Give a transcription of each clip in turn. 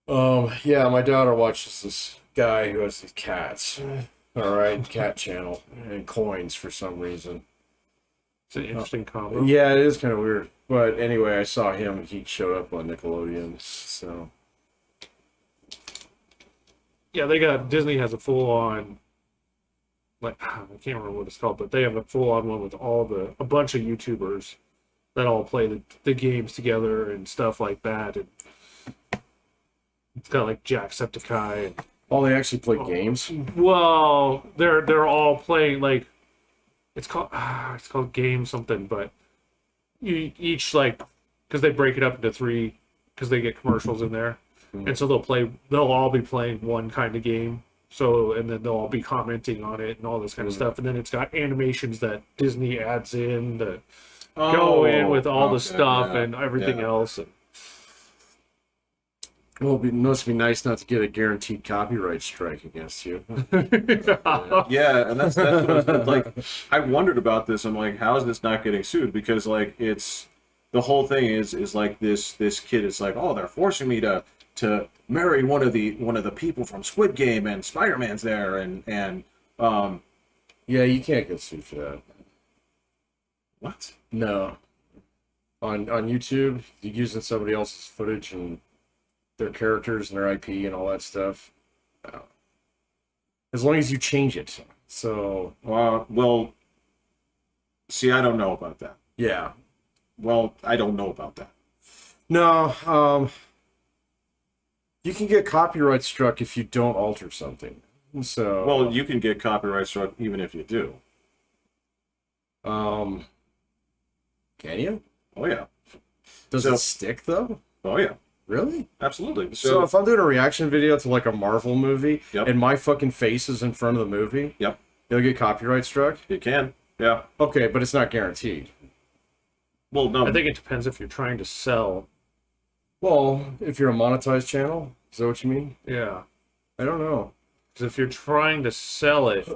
Yeah, my daughter watches this guy who has these cats. All right, cat channel and coins for some reason. It's an Uh, interesting combo. yeah, it is kind of weird. But anyway, I saw him. He showed up on Nickelodeon. So Yeah, they got Disney has a full on like I can't remember what it's called, but they have a full on one with a bunch of YouTubers that all play the games together and stuff like that. And it's got like Jacksepticeye. oh, they actually play games. Well, they're all playing like it's called game something, but you each like because they break it up into three because they get commercials in there, and so they'll all be playing one kind of game. So and then they'll all be commenting on it and all this kind of stuff, and then it's got animations that Disney adds in to go in with all the stuff yeah, and everything yeah. else. Well, it must be nice not to get a guaranteed copyright strike against you. Yeah, and that's what I was like. I wondered about this. I'm like, how is this not getting sued? Because like it's the whole thing is like this kid is like, oh, they're forcing me to marry one of the people from Squid Game and Spider-Man's there and Yeah, you can't get sued for that. what? No. On YouTube, you're using somebody else's footage and their characters and their IP and all that stuff. Uh, As long as you change it. So, Well, see, I don't know about that. yeah. Well, I don't know about that. No, you can get copyright struck if you don't alter something. So, Well, you can get copyright struck even if you do. um, can you? Oh yeah. Does So- it stick though? Oh yeah. Really? Absolutely. So if I'm doing a reaction video to like a Marvel movie Yep. and my fucking face is in front of the movie, Yep, it'll get copyright struck? you can. Yeah. Okay, but it's not guaranteed. Well, no. I think it depends if you're trying to sell. Well, if you're a monetized channel, is that what you mean? Yeah. I don't know. Because if you're trying to sell it,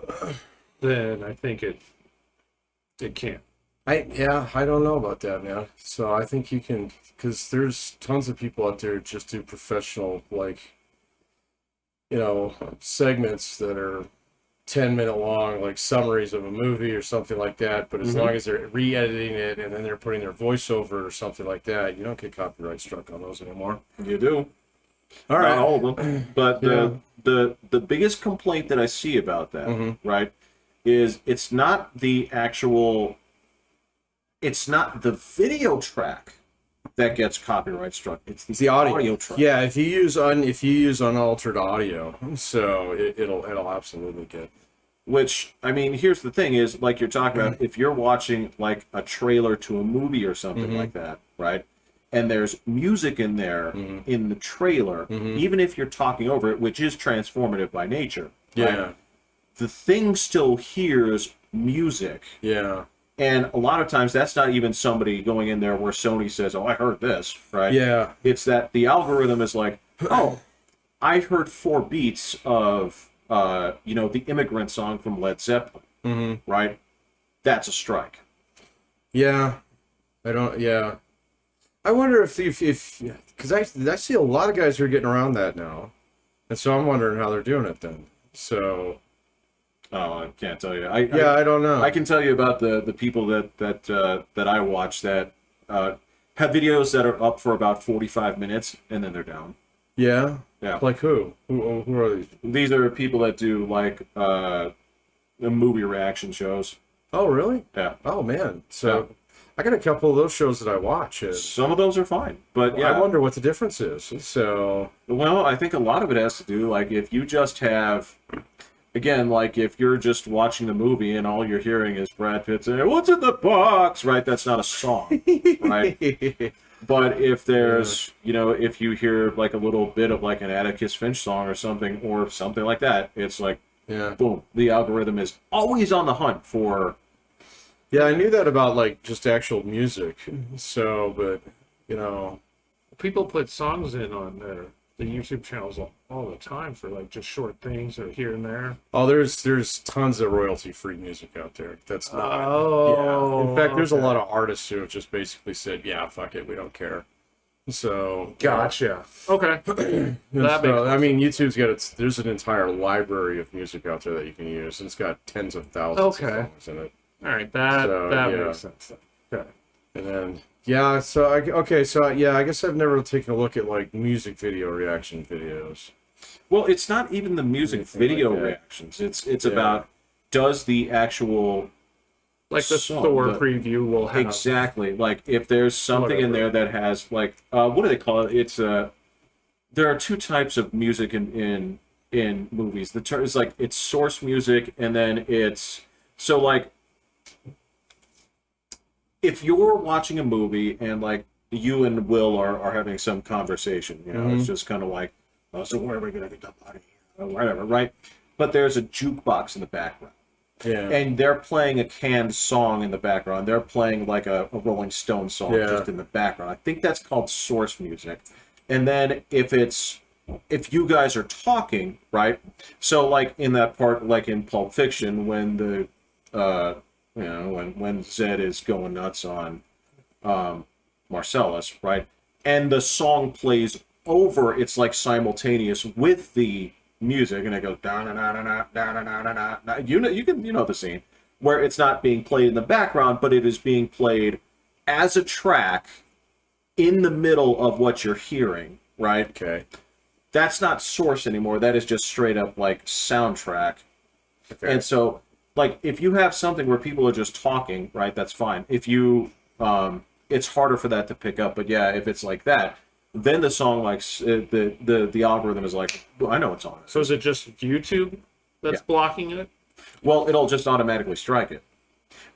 then I think it can't. I don't know about that, man. So I think you can, because there's tons of people out there just do professional, like, segments that are 10-minute long, like summaries of a movie or something like that. But as long as they're re-editing it and then they're putting their voiceover or something like that, you don't get copyright struck on those anymore. You do. All Not right. all of them. But Yeah. the biggest complaint that I see about that, Mm-hmm. right, is it's not the video track that gets copyright struck. It's It's the audio. track. Yeah, if you use unaltered audio, so it'll absolutely get. Which, I mean, here's the thing is, like you're talking about, if you're watching like a trailer to a movie or something like that, right? And there's music in there in the trailer, even if you're talking over it, which is transformative by nature. Right? Yeah. The thing still hears music. Yeah. And a lot of times that's not even somebody going in there where Sony says, oh, I heard this, right? Yeah. It's that the algorithm is like, oh, I heard 4 beats of, the Immigrant song from Led Zeppelin, right? That's a strike. Yeah. Yeah. I wonder if because I see a lot of guys who are getting around that now, and so I'm wondering how they're doing it then. So Oh, I can't tell you. I don't know. I can tell you about the people that I watch that have videos that are up for about 45 minutes and then they're down. Yeah. Yeah. Like who? Who are these? These are people that do like movie reaction shows. Oh, really? Yeah. Oh man. So I got a couple of those shows that I watch. And Some of those are fine, but yeah. I wonder what the difference is. So Well, I think a lot of it has to do, like, if you just have, again, like, if you're just watching the movie and all you're hearing is Brad Pitt saying, what's in the box, right? That's not a song, right? But if there's, if you hear, like, a little bit of, like, an Atticus Finch song or something like that, it's like, yeah. boom, the algorithm is always on the hunt for... Yeah, I knew that about like just actual music. So, but People put songs in on the YouTube channels all the time for like just short things or here and there. oh, there's tons of royalty-free music out there. That's not. Oh, yeah. In fact, there's a okay. lot of artists who have just basically said, "Yeah, fuck it, we don't care." So Gotcha. Okay. And That so, makes I mean, YouTube's got there's an entire library of music out there that you can use, and it's got tens of thousands of Okay. songs in it. All right. That So, makes sense. Then. Okay. And then I guess I've never taken a look at like music video reaction videos. Well, it's not even the music Anything video like that. reactions. It's about, does the actual Like the song, Thor the- preview will have. exactly, like if there's something in there Whatever. that has like what do they call it? It's there are two types of music in movies. The term is like it's source music, and then it's so like if you're watching a movie and like you and Will are having some conversation, you know, it's just kind of like, oh, so where are we gonna get the body? Or whatever, right? But there's a jukebox in the background. Yeah. And they're playing a canned song in the background. They're playing like a Rolling Stone song Yeah. just in the background. I think that's called source music. And then if you guys are talking, right? So like in that part, like in Pulp Fiction, when the when Zed is going nuts on Marcellus, right? And the song plays over, it's like simultaneous with the music, and it goes da da da da da da da da da. You know the scene where it's not being played in the background, but it is being played as a track in the middle of what you're hearing, right? Okay. That's not source anymore. That is just straight up like soundtrack. Okay. And so, like, if you have something where people are just talking, right, that's fine. If you, it's harder for that to pick up. But yeah, if it's like that, then the song, like, the algorithm is like, well, I know it's on. So is it just YouTube that's Yeah. blocking it? Well, it'll just automatically strike it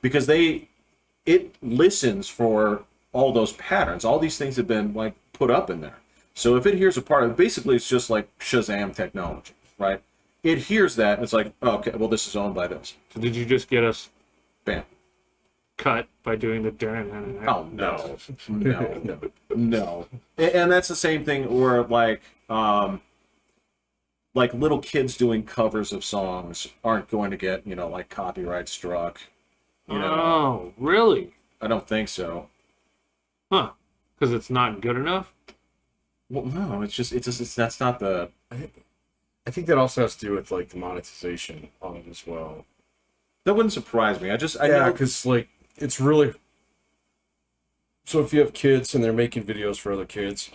because it listens for all those patterns. All these things have been like put up in there. So if it hears a part of it, basically it's just like Shazam technology, right? It hears that and it's like, oh, okay, well, this is owned by this. So did you just get us Bam. cut by doing the? Oh no, no. And that's the same thing where like little kids doing covers of songs aren't going to get, you know, like copyright struck. You know, Oh, really? I don't think so. Huh? Because it's not good enough. Well, no, it's that's not the. I think that also has to do with like the monetization on it as well. That wouldn't surprise me. I Yeah, know. because like it's really. So if you have kids and they're making videos for other kids,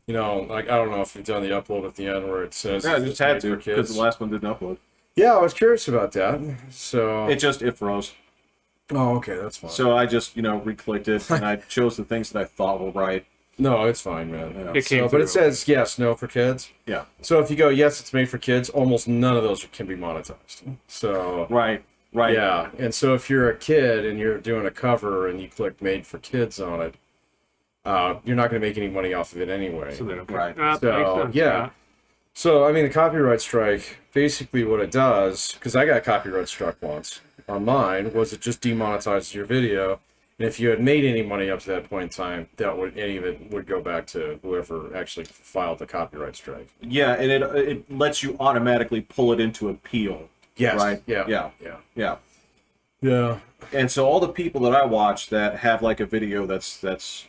you know, like I don't know if you've done the upload at the end where it says Yeah, I it's just had made to for because kids. the last one didn't upload. Yeah, I was curious about that. So It froze. oh, okay, that's fine. So I just re-clicked it and I chose the things that I thought were right. No, it's fine, man. Yeah. It came So, but through. it says yes, no for kids. Yeah. So if you go yes, it's made for kids, almost none of those can be monetized. So Right. yeah, and so if you're a kid and you're doing a cover and you click made for kids on it, you're not going to make any money off of it anyway. So they don't. Right. That So, makes sense, yeah. So I mean, the copyright strike, basically what it does, because I got copyright struck once on mine, was it just demonetizes your video. And if you had made any money up to that point in time, any of it would go back to whoever actually filed the copyright strike. Yeah, and it lets you automatically pull it into appeal. Yes. Right. Yeah. Yeah. Yeah. Yeah. Yeah. And so all the people that I watch that have like a video that's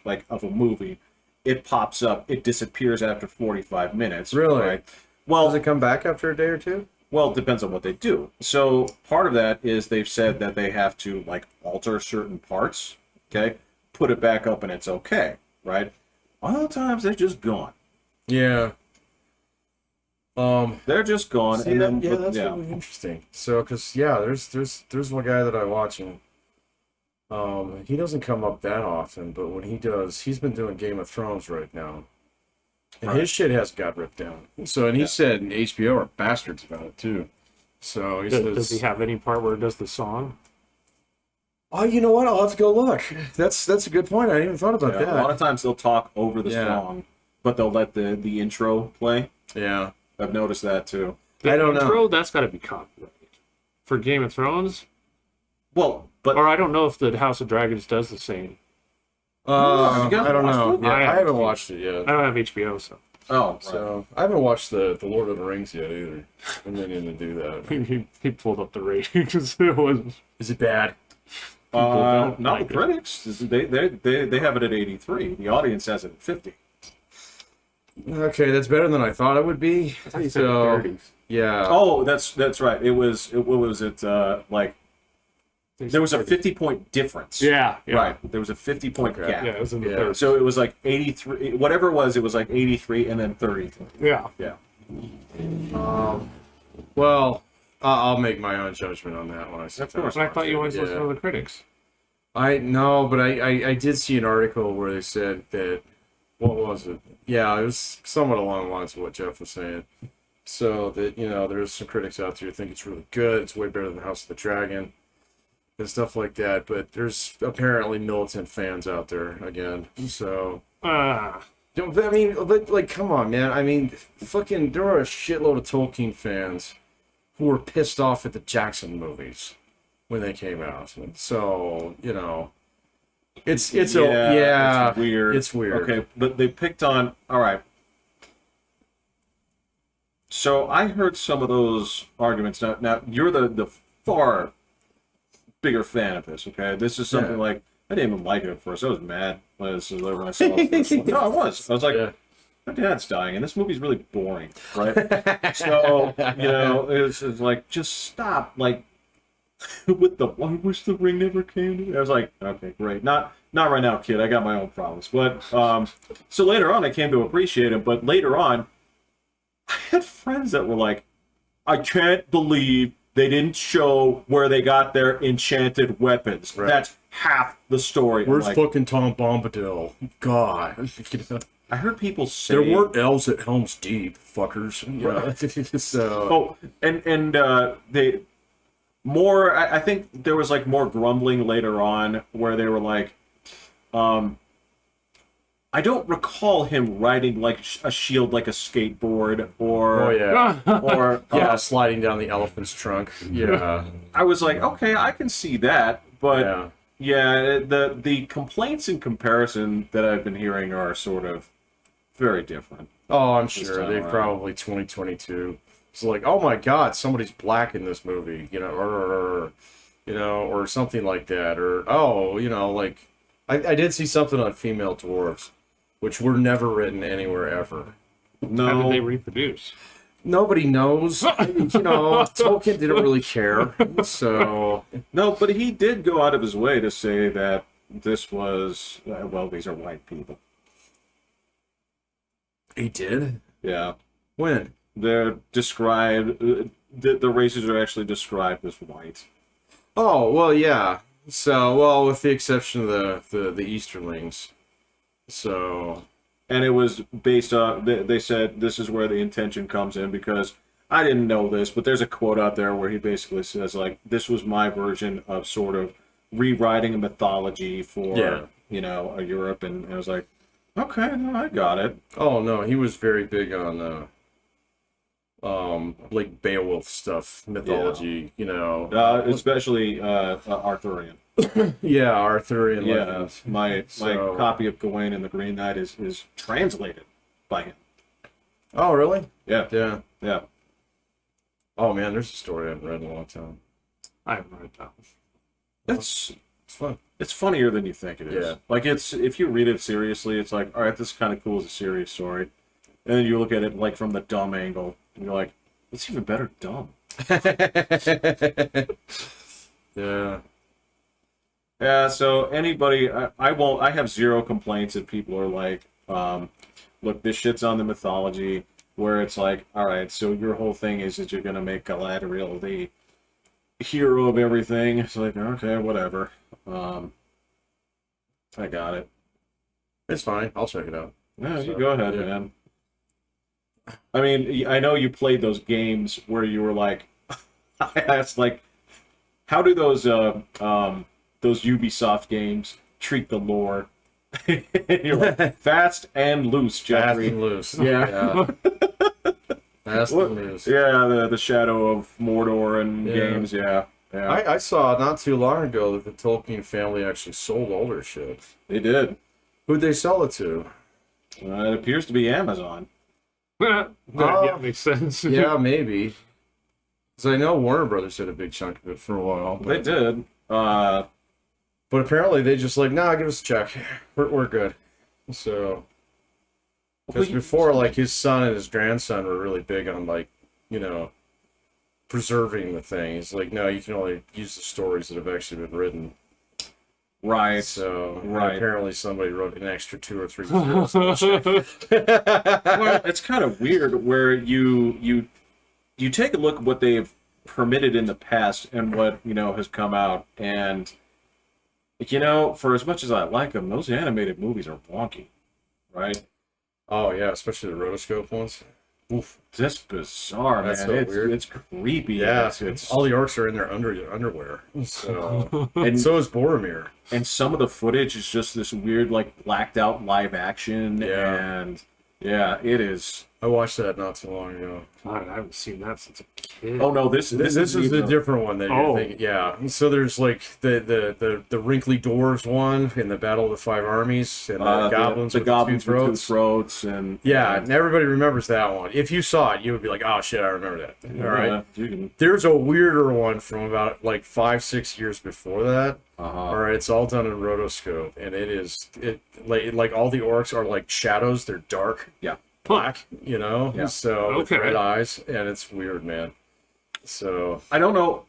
like of a movie, it pops up. It disappears after 45 minutes. Really? Right. Well, Does it come back after a day or two? Well, it depends on what they do. So part of that is they've said that they have to like alter certain parts, okay, put it back up and it's okay, right? Other times they're just gone. Yeah. They're just gone. See, And then, that's really interesting. So, because there's one guy that I watch and he doesn't come up that often, but when he does, he's been doing Game of Thrones right now, and Right. his shit hasn't got ripped down. So, and he said HBO are bastards about it too. So he says, Does he have any part where it does the song? "Oh, you know what? I'll have to go look." That's a good point. I didn't even thought about yeah, a lot of that. times they'll talk over the Yeah. song, but they'll let the intro play. Yeah. I've noticed that too. The I don't know. intro, that's got to be copyrighted. For Game of Thrones? Well, but Or I don't know if the House of Dragons does the same. you guys I don't know. watched it? Yeah, I I haven't haven't seen watched it yet. I don't have HBO, so oh, right. So I haven't watched the Lord of the Rings yet either. I'm meaning to do that. he pulled up the ratings. It was Is it bad? don't Not like the it. critics. They have it at 83. The audience has it at 50. Okay, that's better than I thought it would be. I thought you said the So 30s. yeah. Oh, that's right. What was it? Like there was a 50-point difference. Yeah. Right. There was a 50-point Okay. gap. Yeah, it was in the Yeah. 30s. So it was like 83, whatever it was like 83 and then 33. Yeah. Yeah. Well, I'll make my own judgment on that when I sit Of down. course. But I thought you always Yeah. listened to the critics. I know, but I did see an article where they said that, what was it? Yeah, it was somewhat along the lines of what Jeff was saying. So that, there's some critics out there who think it's really good. It's way better than House of the Dragon and stuff like that. But there's apparently militant fans out there again. So, Ah. I mean, like, come on, man. I mean, fucking, there are a shitload of Tolkien fans who were pissed off at the Jackson movies when they came out. So, it's It's weird. It's weird. Okay, but they picked on. All right. So I heard some of those arguments. Now you're the far bigger fan of this. Okay, this is something Yeah. like I didn't even like it at first. I was mad when I saw it. No, I was. I was like, Yeah. my dad's dying, and this movie's really boring, right? So it's like just stop, like with the I wish the ring never came to me. I was like, okay, great, not right now, kid. I got my own problems. But so later on, I came to appreciate it. But later on, I had friends that were like, I can't believe they didn't show where they got their enchanted weapons. Right. That's half the story. I'm Where's like, fucking Tom Bombadil? God. I heard people say There weren't elves at Helm's Deep, fuckers. So, Oh, and they more. I think there was like more grumbling later on where they were like, I don't recall him riding like a shield like a skateboard or oh yeah. or Yeah, sliding down the elephant's trunk. Yeah. I was like, okay, I can see that, but Yeah. yeah, the complaints in comparison that I've been hearing are sort of very different. Oh, I'm This sure. time They around. probably 2022. It's like, oh my God, somebody's black in this movie, or something like that. Or, like, I did see something on female dwarves, which were never written anywhere ever. How No, did they reproduce? Nobody knows. Tolkien didn't really care. So, no, but he did go out of his way to say that this was these are white people. he did? Yeah, When? they're described. The races are actually described as white. Oh, well, yeah. So, well, with the exception of the Easterlings. So, And it was based on, they said this is where the intention comes in because I didn't know this, but there's a quote out there where he basically says, like, this was my version of sort of rewriting a mythology for, Yeah. a Europe. And I was like, okay, no, I got it. oh no, he was very big on like Beowulf stuff, mythology, Especially Arthurian. yeah, Arthurian Yeah, legends. my So- copy of Gawain and the Green Knight is translated by him. Oh, really? Yeah, Yeah. yeah. Oh man, there's a story I haven't read in a long time. I haven't read that. It's It's fun. funnier than you think it is. Yeah. Like if you read it seriously, it's like, all right, this is kind of cool as a serious story, and then you look at it like from the dumb angle, and you're like, it's even better dumb. Yeah. Yeah. So anybody, I won't. I have zero complaints if people are like, look, this shit's on the mythology. Where it's like, all right, so your whole thing is that you're gonna make Galadriel the hero of everything. It's like, okay, whatever. I got it. It's fine. I'll check it out. No, you So, go ahead, yeah. man. I mean, I know you played those games where you were like, I asked like, how do those Ubisoft games treat the lore? You're like, fast and loose, Fast Jeffrey. and loose. Yeah. Fast What? and loose. Yeah, the Shadow of Mordor and Yeah. games. Yeah, yeah, I saw not too long ago that the Tolkien family actually sold all their shit. they did. Who'd they sell it to? It appears to be Amazon. Yeah, makes sense. Yeah, maybe. Because I know Warner Brothers had a big chunk of it for a while. They But, did. but apparently they just like, nah, give us a check. We're good. So, Because before, like, his son and his grandson were really big on, like, you know, preserving the thing. He's like, no, you can only use the stories that have actually been written. Right. So Right. apparently somebody wrote an extra 2 or 3 zeros. Well, it's kind of weird where you take a look at what they've permitted in the past and what, you know, has come out, and, you know, for as much as I like them, those animated movies are wonky, right? Oh yeah, especially the rotoscope ones. Oof, that's bizarre, That's man. so It's weird. it's creepy. Yeah, It's all the orcs are in their underwear. So and so is Boromir. and some of the footage is just this weird, like, blacked out live action, Yeah. and yeah, it is. I watched that not too long ago. God, I haven't seen that since a kid. Oh no, this This is even a different one that you're Oh. thinking. Yeah. So there's like the wrinkly dwarves one in the Battle of the Five Armies and the goblins the with goblins the two with throats. 2 throats, and Yeah, and everybody remembers that one. If you saw it, you would be like, "Oh shit, I remember that." All right. you can, There's a weirder one from about like 5-6 years before that. All right, it's all done in rotoscope, and it like all the orcs are like shadows. They're dark, yeah. black, you know. Yeah. So with Okay. red eyes, and it's weird, man. So I don't know.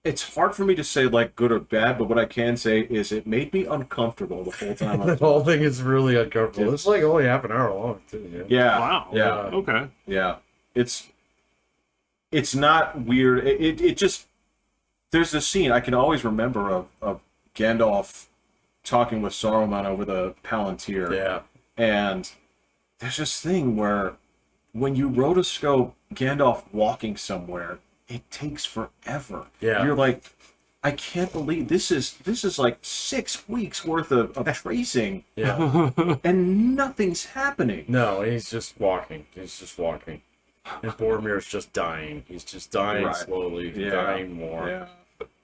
It's hard for me to say, like, good or bad, but what I can say is it made me uncomfortable the whole time. I the was whole watching. thing is really uncomfortable. It's like only half an hour long, too. Man. Yeah. Wow. Yeah. Okay. Yeah. It's not weird. It just, there's this scene I can always remember of Gandalf talking with Saruman over the Palantir. Yeah. And there's this thing where when you rotoscope Gandalf walking somewhere, it takes forever. Yeah. You're like, I can't believe this is like 6 weeks worth of tracing, Yeah. and nothing's happening. No, he's just walking. He's just walking. And Boromir's just dying. He's just dying Right. slowly, Yeah. dying more. Yeah.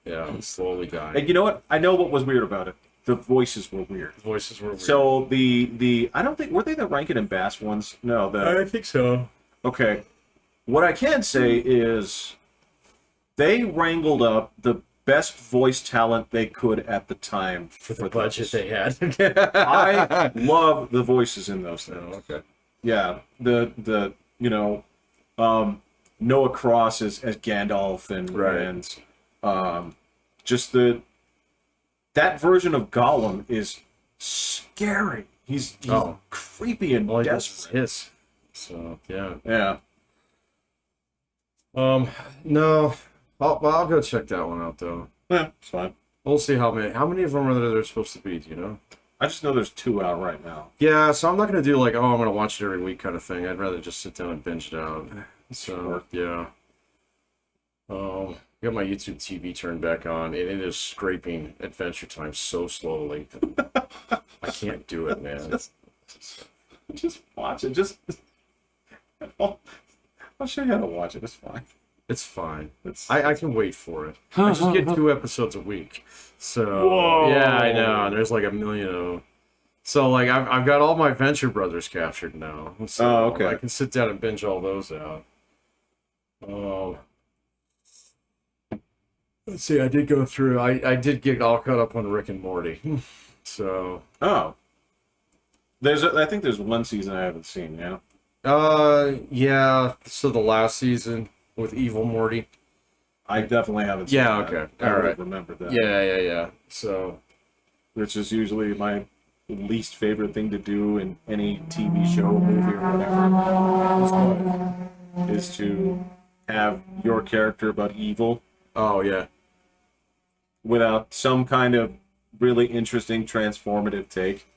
Yeah, slowly dying. And you know what? I know what was weird about it. The voices were weird. The voices were weird. So the I don't think, were they the Rankin and Bass ones? No, I think so. okay. What I can say is they wrangled up the best voice talent they could at the time For the budget those. they had. I love the voices in those things. Oh, okay. Yeah, the you know, Noah Cross as Gandalf, Right. and just that version of Gollum is scary. He's Oh. creepy and All he does is desperate. hiss. So yeah. Yeah. No. I'll go check that one out though. Yeah, it's fine. We'll see how many of them are there supposed to be. Do you know? I just know there's 2 out right now. Yeah. So I'm not gonna do like, oh, I'm gonna watch it every week kind of thing. I'd rather just sit down and binge it out. So Sure. yeah. I got my YouTube TV turned back on, and it is scraping Adventure Time so slowly. I can't do it, man. Just watch it. Just I'll show you how to watch it. It's fine. It's fine. It's I can wait for it. I just get 2 episodes a week. So Whoa. yeah, I know. And there's like a million of them. So like I've got all my Venture Brothers captured now. So Oh, okay. I can sit down and binge all those out. Oh. Let's see, I did go through I did get all caught up on Rick and Morty. So oh. I think there's 1 season I haven't seen. Yeah. yeah, so the last season with Evil Morty. I definitely haven't seen Yeah, that. okay. I All would right. remember that. Yeah. So Which is usually my least favorite thing to do in any TV show, movie, or whatever, is to have your character but evil oh yeah. without some kind of really interesting transformative take.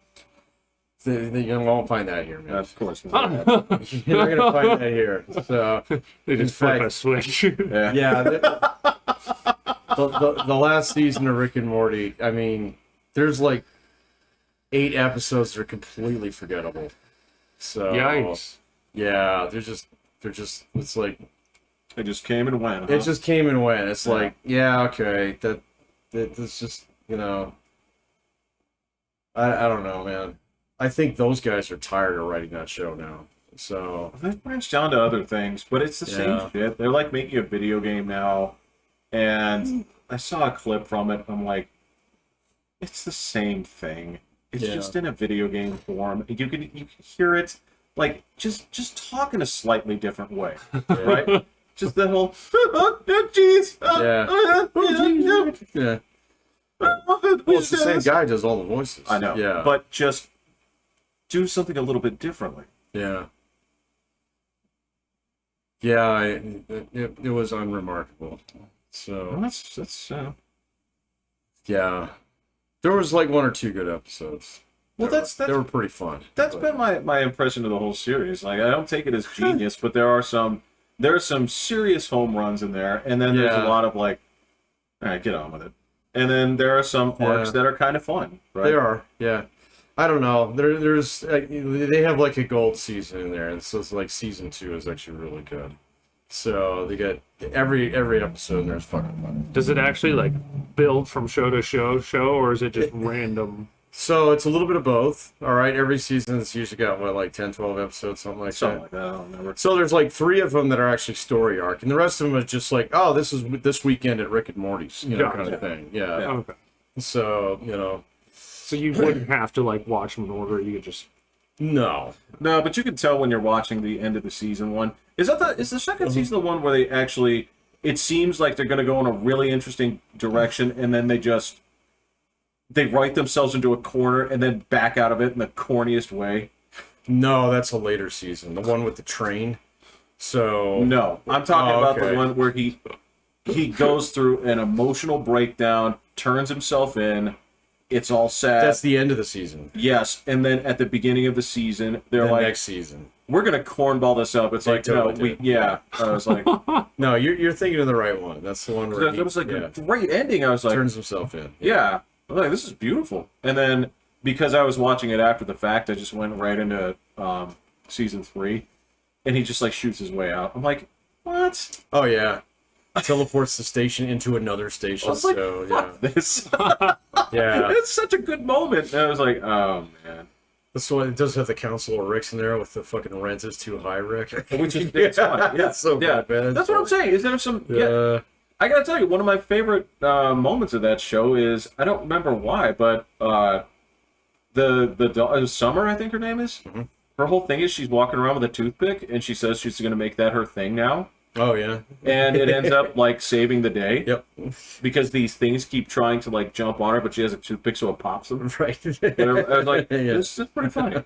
You won't find that here, man. Of course. You're not gonna find that here. So They In just flip fact- a switch. Yeah. yeah, the last season of Rick and Morty. I mean, there's like 8 episodes that are completely forgettable. So Yikes. yeah, they're just. It's like It just came and went. it Huh? just came and went. It's Yeah. like yeah, okay, that's just I don't know, man. I think those guys are tired of writing that show now. So They've branched down to other things, but it's the Yeah. same shit. They're like making a video game now, and I saw a clip from it. I'm like, it's the same thing. It's Yeah. just in a video game form. You can hear it like just talk in a slightly different way, right? Just that whole jeez, Yeah. Well, it's the same guy does all the voices. I know, Yeah. but just do something a little bit differently. Yeah. Yeah, it was unremarkable. So Well, that's yeah, there was like one or two good episodes. well, They were pretty fun. That's but- been my impression of the whole series. Like, I don't take it as genius, but there are some serious home runs in there, and then there's a Yeah. lot of like, all right, get on with it. And then there are some arcs that are kind of fun, right? They are, yeah. I don't know. There's they have like a gold season in there, and so it's like season 2 is actually really good. So they get every episode in there is fucking fun. Does it actually like build from show to show, or is it just random? So it's a little bit of both. All right, every season it's usually got what, like 10, 12 episodes, something like Something that. like that. I don't remember. So there's like 3 of them that are actually story arc, and the rest of them is just like, oh, this is this weekend at Rick and Morty's, kind Gotcha. of thing. Yeah. Yeah. Okay. So So you wouldn't have to like watch them in order. You could just no. No, but you can tell when you're watching the end of the season one. Is the second season the one where they actually? It seems like they're going to go in a really interesting direction, and then they write themselves into a corner and then back out of it in the corniest way. No, that's a later season. The one with the train. So No, I'm talking about okay. the one where he goes through an emotional breakdown, turns himself in. It's all sad. that's the end of the season. Yes, and then at the beginning of the season, they're The like, next season. "We're gonna cornball this up." It's They like, no, totally do. yeah. I was like, No, you're thinking of the right one. That's the one where that was like yeah, a great ending. I was like, turns himself in. yeah. I was like, this is beautiful. And then because I was watching it after the fact, I just went right into season 3, and he just like shoots his way out. I'm like, what? Oh yeah. Teleports the station into another station. I was like, So fuck this. yeah. It's such a good moment. And I was like, oh man. That's why it does have the Council of Ricks in there with the fucking rent is too high, Rick. Which is it's fun. Yeah, It's so yeah. good, man. That's what I'm saying. Is there some? Yeah. Yeah. I gotta tell you, one of my favorite moments of that show is I don't remember why, but the Summer, I think her name is. Mhm. Her whole thing is she's walking around with a toothpick, and she says she's gonna make that her thing now, Oh yeah. and it ends up like saving the day Yep. because these things keep trying to like jump on her, but she has a toothpick, so it pops them. Right. And I was like, Yeah. this is pretty funny.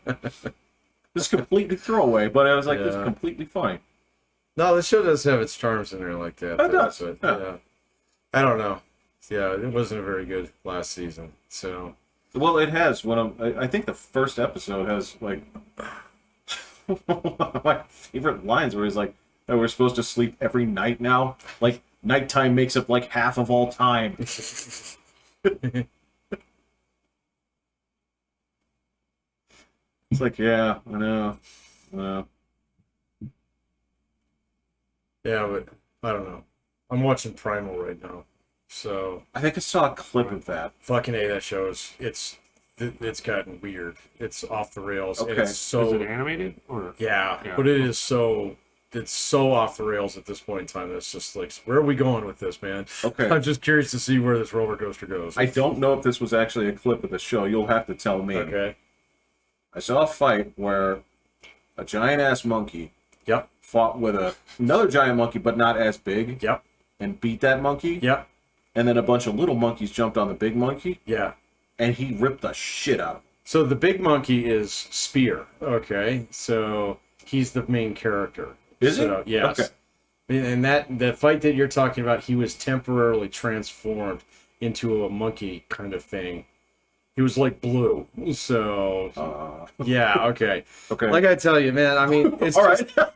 This is completely throwaway, but I was like, this is Yeah. completely funny. No, the show does have its charms in there like that. It though, does, but, yeah. yeah. I don't know. Yeah, it wasn't a very good last season. So Well, it has I think the first episode has like one of my favorite lines where he's like, "Oh, we're supposed to sleep every night now. Like nighttime makes up like half of all time." It's like, yeah, I know. yeah, but I don't know. I'm watching Primal right now. So I think I saw a clip of that. fucking A, that show is it's gotten weird. It's off the rails. And Okay. it's is so it animated or yeah, Yeah. but it's so off the rails at this point in time. It's just like, where are we going with this, man? Okay. I'm just curious to see where this roller coaster goes. I don't know if this was actually a clip of the show. You'll have to tell me. Okay. I saw a fight where a giant ass monkey Yep. fought with another giant monkey, but not as big, Yep. and beat that monkey. Yep. And then a bunch of little monkeys jumped on the big monkey, Yeah. and he ripped the shit out of him. So the big monkey is Spear. Okay. So he's the main character. Is he? So, yes. Okay. And the fight that you're talking about, he was temporarily transformed into a monkey kind of thing. He was like blue. So yeah, okay. Okay. Like I tell you, man, I mean, it's All just, right.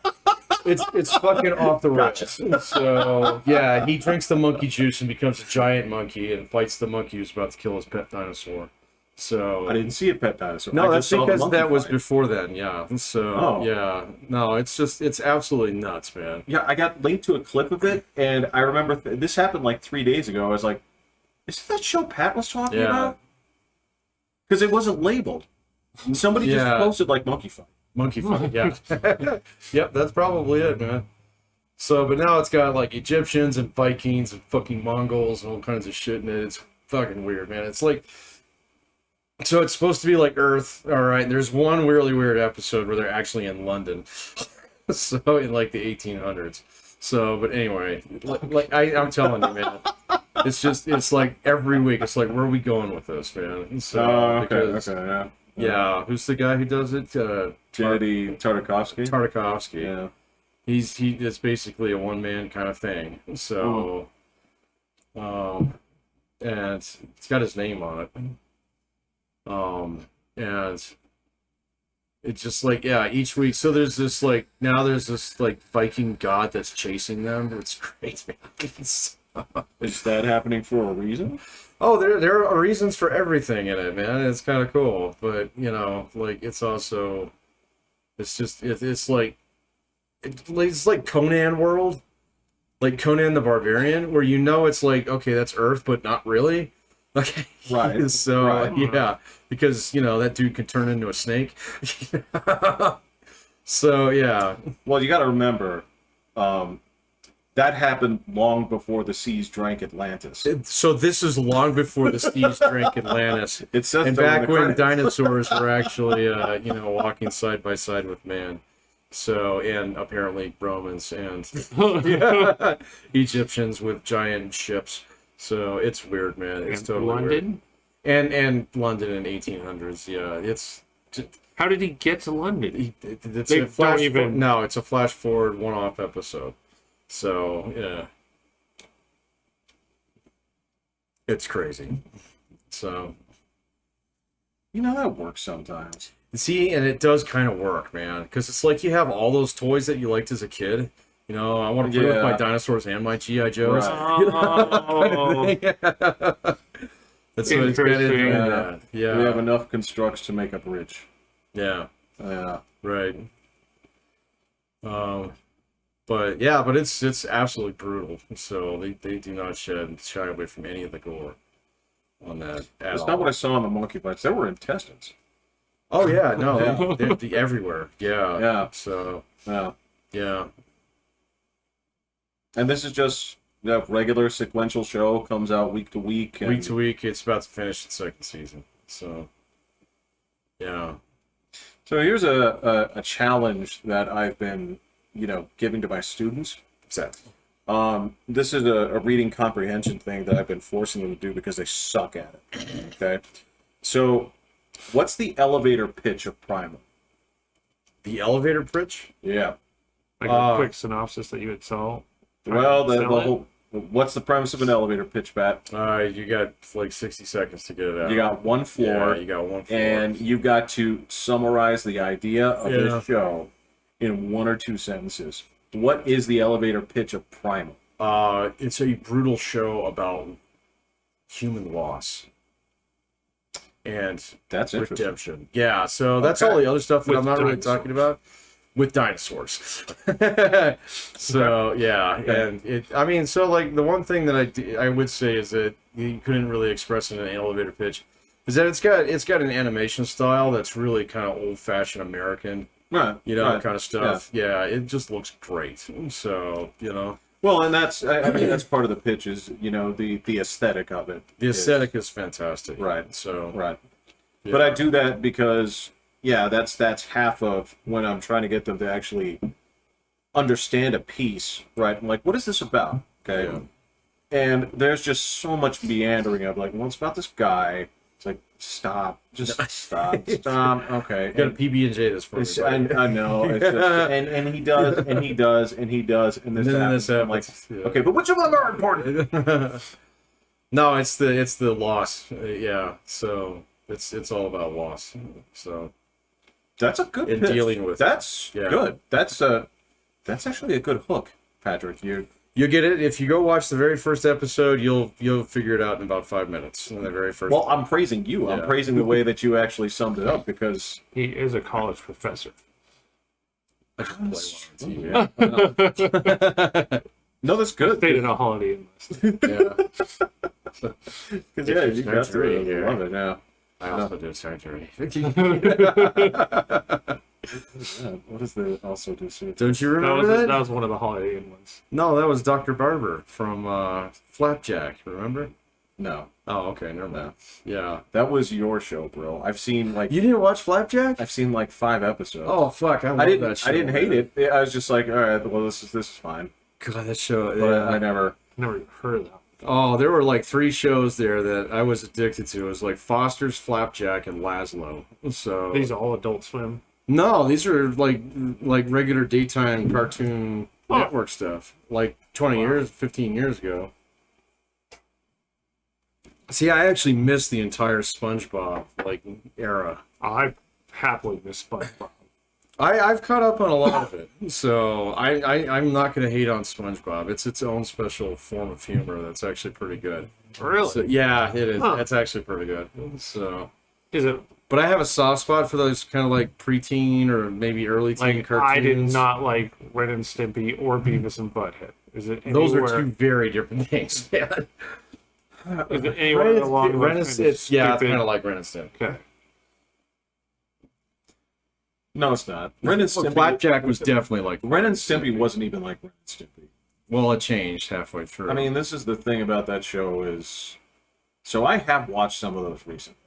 it's fucking off the rails. Gotcha. So yeah, he drinks the monkey juice and becomes a giant monkey and fights the monkey who's about to kill his pet dinosaur. So I didn't see a pet dinosaur. no, I that's just saw the because monkey that was fight. before then. Yeah. So Oh. yeah, no, it's absolutely nuts, man. Yeah, I got linked to a clip of it, and I remember this happened like 3 days ago. I was like, "Is it that show Pat was talking Yeah. about?" Because it wasn't labeled. Somebody just Yeah. posted like monkey fight. Monkey fight, yeah. Yep, that's probably it, man. So, but now it's got like Egyptians and Vikings and fucking Mongols and all kinds of shit in it. It's fucking weird, man. It's like So it's supposed to be like Earth, all right. There's one really weird episode where they're actually in London, so in like the 1800s. So, but anyway, I'm telling you, man, it's like every week. It's like, where are we going with this, man? So, Yeah. yeah, who's the guy who does it? Gennady Tartakovsky. Tartakovsky. Yeah. It's basically a one man kind of thing. So, and it's got his name on it. And it's just like, yeah, each week. So there's this like, now there's this like Viking god that's chasing them. It's great, man. Is that happening for a reason? Oh, there are reasons for everything in it, man. It's kind of cool, but you know, like it's also, it's like Conan World, like Conan the Barbarian, where you know it's like, okay, that's Earth, but not really. Okay, Right. So right. yeah, because you know that dude can turn into a snake. So yeah. Well, you got to remember, that happened long before the seas drank Atlantis. So this is long before the seas drank Atlantis. It says And so in back the when credits. dinosaurs were actually, walking side by side with man. So, and apparently Romans and Egyptians with giant ships. So it's weird, man. It's And totally London. weird. And London in 1800s. Yeah, it's How did he get to London? it's They a flash. don't even- No, it's a flash forward one-off episode. So yeah, it's crazy. So. That works sometimes. See, and it does kind of work, man, because it's like you have all those toys that you liked as a kid. You know, I want to play with my dinosaurs and my G.I. Joes. Right. Oh, That's what it's kind of doing. Yeah. That. Yeah, We have enough constructs to make a bridge. yeah, Yeah. right. But it's absolutely brutal. So they do not shy away from any of the gore on that at That's all. not what I saw in the monkey bites. There were intestines. Oh yeah, no, they're everywhere. Yeah, Yeah. So Yeah. yeah. And this is just a regular sequential show, comes out week to week. And... Week to week, it's about to finish its second season. So, yeah. So here's a challenge that I've been, giving to my students. What's This is a reading comprehension thing that I've been forcing them to do because they suck at it. Okay? So, what's the elevator pitch of Primal? The elevator pitch? Yeah. like a quick synopsis that you would sell. Well, the Sell it? whole... What's the premise of an elevator pitch, Bat? You got like 60 seconds to get it out. You got one floor. Yeah, you got one floor. And you've got to summarize the idea of Yeah. this show in one or two sentences. What is the elevator pitch of Primal? It's a brutal show about human loss and That's interesting. redemption. Yeah, so that's Okay. all the other stuff that With I'm not really dinosaurs. talking about. With dinosaurs. So, yeah, Okay. and so like the one thing that I would say is that you couldn't really express in an elevator pitch is that it's got an animation style that's really kind of old-fashioned American, Right. kind of stuff. Yeah, it just looks great. So, Well, and that's that's part of the pitch is the aesthetic of it. the aesthetic is fantastic. Right. So, Right. yeah. But I do that because that's half of when I'm trying to get them to actually understand a piece, right? I'm like, what is this about? Okay. Yeah. And there's just so much meandering of like, well, it's about this guy. It's like, stop, just stop. Okay. You got a PB&J this for me. It's, buddy. I know. It's just, and he does, and he does, and he does, and this And then happens. this I'm like, happens, yeah. okay, but which of them are important? No, it's the loss. Yeah. So it's all about loss. So That's a good in pitch. dealing with That's Yeah. good. That's actually a good hook, Patrick. You you get it if you go watch the very first episode. You'll figure it out in about 5 minutes. In the very first. well, I'm praising you. I'm Yeah. praising the way that you actually summed it up because He is a college professor. I just play one on TV. no, that's good. Stayed in a Holiday Inn list. Yeah. Because you got Surgery to here. love it now. I also do surgery. Yeah, what does the also do? Suit? Don't you That remember was that? that was one of the Holiday Inn ones. No, that was Dr. Barber from Flapjack. Remember? No, Oh, okay, never mind. Yeah. that was your show, bro. I've seen like You didn't watch Flapjack? 5 episodes. Oh fuck, I love that show. I didn't hate man. it. I was just like, all right, well, this is fine. God, that show. But Yeah. I never. Never even heard of that. Oh, there were like 3 shows there that I was addicted to. It was like Foster's, Flapjack, and Laszlo. So These are all Adult Swim. no, these are like regular daytime cartoon Oh. network stuff. Like 20 years, 15 years ago. See, I actually missed the entire SpongeBob like era. I happily miss SpongeBob. I've caught up on a lot of it, so I'm not going to hate on SpongeBob. It's its own special form of humor that's actually pretty good. Really? So, yeah, it is. Huh. It's actually pretty good. So, Is it but I have a soft spot for those kind of like preteen or maybe early teen like cartoons. I did not like Ren and Stimpy or Beavis and Butthead? Is it Those anywhere, are 2 very different things, man. Is it anywhere along Ren those and kind of Stimpy, yeah, it's stupid- kind of like Ren and Stimpy. Okay. No, it's not. Ren and Well, Stimpy. Flapjack was definitely like. Ren and Stimpy wasn't even like Ren and Stimpy. Well, it changed halfway through. I mean, this is the thing about that show is. So I have watched some of those recently.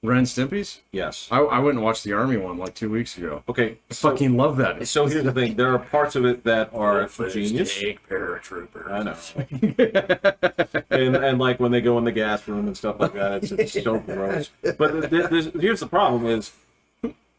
Ren and Stimpy's. Yes. I went and watched the Army one like 2 weeks ago. Okay. I fucking love that. So here's the thing: there are parts of it that are genius. Take paratrooper. I know. and like when they go in the gas room and stuff like that, it's so gross. But here's the problem: is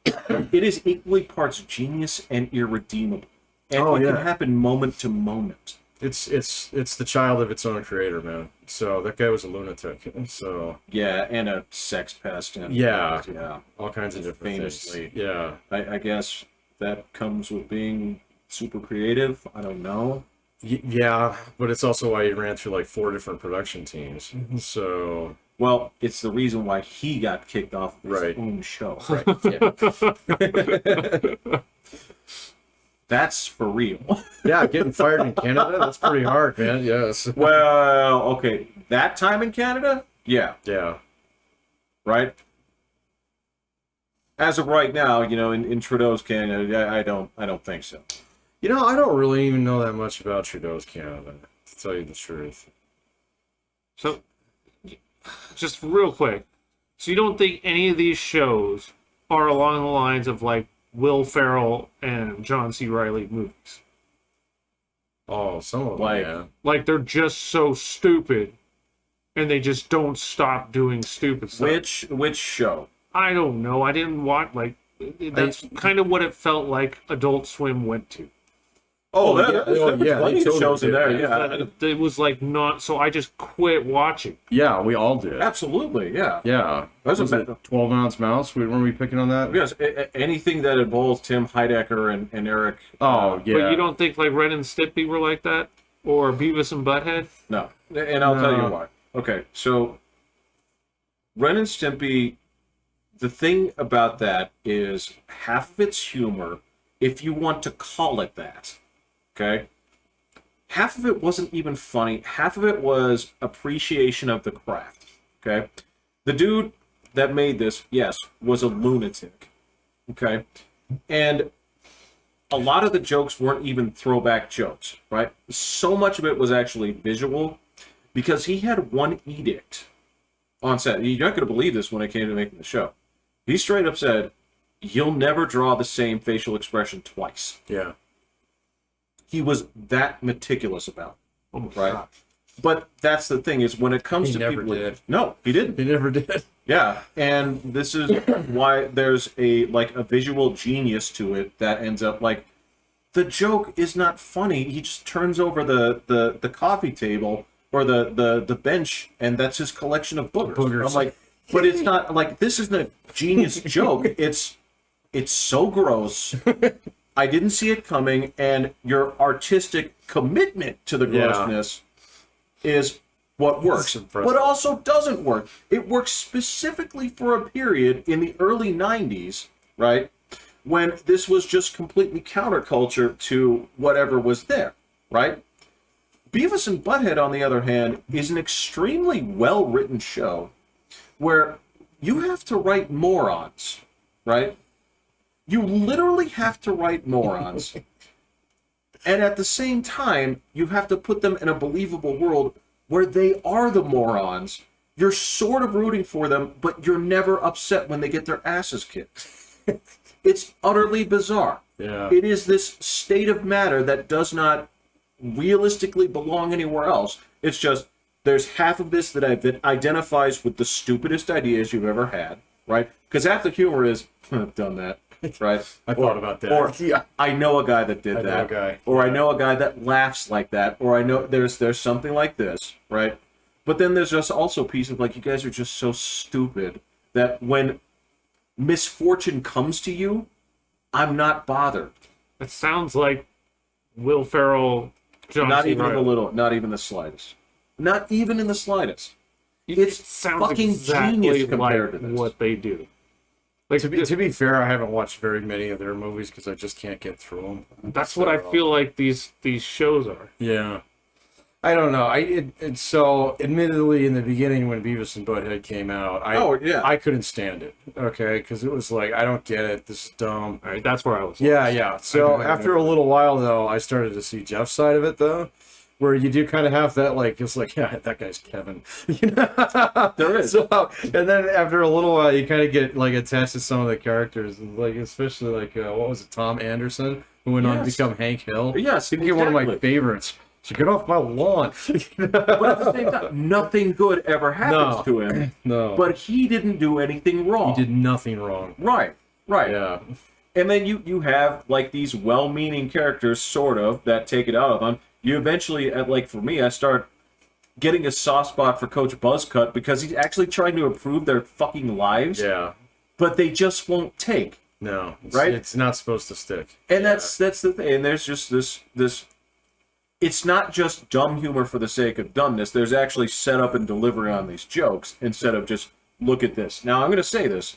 it is equally parts genius and irredeemable, and Oh, it yeah. can happen moment to moment. It's the child of its own creator, man. So that guy was a lunatic. So Yeah, and a sex pest. And Yeah. yeah. all kinds of different Famously. things. Yeah. I guess that comes with being super creative. I don't know. Yeah, but it's also why he ran through like 4 different production teams. So Well, it's the reason why he got kicked off of his Right. own show. yeah. That's for real. Yeah, getting fired in Canada, that's pretty hard, man. Yes. Well, okay. That time in Canada? Yeah, Yeah. right? As of right now, in Trudeau's Canada, I don't think so. You know, I don't really even know that much about Trudeau's Canada, to tell you the truth. So, just real quick. So you don't think any of these shows are along the lines of like Will Ferrell and John C. Reilly movies? Oh, some of them, Like- yeah. Like they're just so stupid, and they just don't stop doing stupid stuff. Which show? I don't know. I didn't watch like. That's kind of what it felt like Adult Swim went to. Oh, yeah, there's they plenty of totally shows in did, there. yeah. Yeah, It was like not. So I just quit watching. Yeah, we all did. absolutely. Yeah. Yeah. That's Was a it 12-ounce mouse? Weren't we picking on that? Yes, anything that involves Tim Heidecker and Eric. Oh, yeah. But you don't think like Ren and Stimpy were like that, or Beavis and Butthead? No, and I'll tell you No. why. Okay, so Ren and Stimpy, the thing about that is half of its humor, if you want to call it that, okay? Half of it wasn't even funny. Half of it was appreciation of the craft, okay? The dude that made this, yes, was a lunatic, okay? And a lot of the jokes weren't even throwback jokes, right? So much of it was actually visual because he had one edict on set. You're not going to believe this when it came to making the show. He straight up said, "You'll never draw the same facial expression twice." Yeah. He was that meticulous about Oh my it, right? God. But that's the thing is when it comes He to never people, did. no, he didn't. He never did. Yeah, and this is why there's a visual genius to it that ends up like the joke is not funny. He just turns over the coffee table or the bench, and that's his collection of boogers. Boogers. I'm like, but it's not like this isn't a genius joke. It's so gross. I didn't see it coming, and your artistic commitment to the Yeah. grossness is what works, impressive. but also doesn't work. It works specifically for a period in the early 90s, right? When this was just completely counterculture to whatever was there, right? Beavis and Butthead, on the other hand, is an extremely well-written show where you have to write morons, right? You literally have to write morons. And at the same time, you have to put them in a believable world where they are the morons you're sort of rooting for them, but you're never upset when they get their asses kicked. It's utterly bizarre. Yeah. It is this state of matter that does not realistically belong anywhere else. It's just, there's half of this that identifies with the stupidest ideas you've ever had, right? Because half the humor is, I've done that, right? I thought about that. Or, Yeah. I know a guy that did I know that. a guy. Or I know a guy that laughs like that. Or I know there's something like this, right? But then there's just also a piece of, like, you guys are just so stupid that when misfortune comes to you, I'm not bothered. It sounds like Will Ferrell, John Not C. even Reilly. a little, not even the slightest. Not even in the slightest. It It's sounds fucking exactly genius compared like to this. what they do. Like To be fair, I haven't watched very many of their movies because I just can't get through them. that's what I feel like these shows are. Yeah. I don't know. So admittedly in the beginning when Beavis and Butthead came out, I couldn't stand it. Okay, because it was like, I don't get it. This is dumb. All right, that's where I was. Yeah. So after a little while though, I started to see Jeff's side of it though, where you do kind of have that, like, it's like, yeah, that guy's Kevin. You know? There is. So, and then after a little while, you kind of get like attached to some of the characters, and like especially like what was it, Tom Anderson, who went on to Yes. become Hank Hill. Yes, He'd get one of my exactly. favorites. So get off my lawn. But at the same time, nothing good ever happens No. to him. No, But he didn't do anything wrong. he did nothing wrong. Right. Yeah, And then you have, like, these well-meaning characters, sort of, that take it out of them. You eventually, like, for me, I start getting a soft spot for Coach Buzzcut because he's actually trying to improve their fucking lives, yeah. but they just won't take. No, Right? It's not supposed to stick. And that's the thing. And there's just this. It's not just dumb humor for the sake of dumbness. There's actually setup and delivery on these jokes instead of just, look at this. Now, I'm going to say this.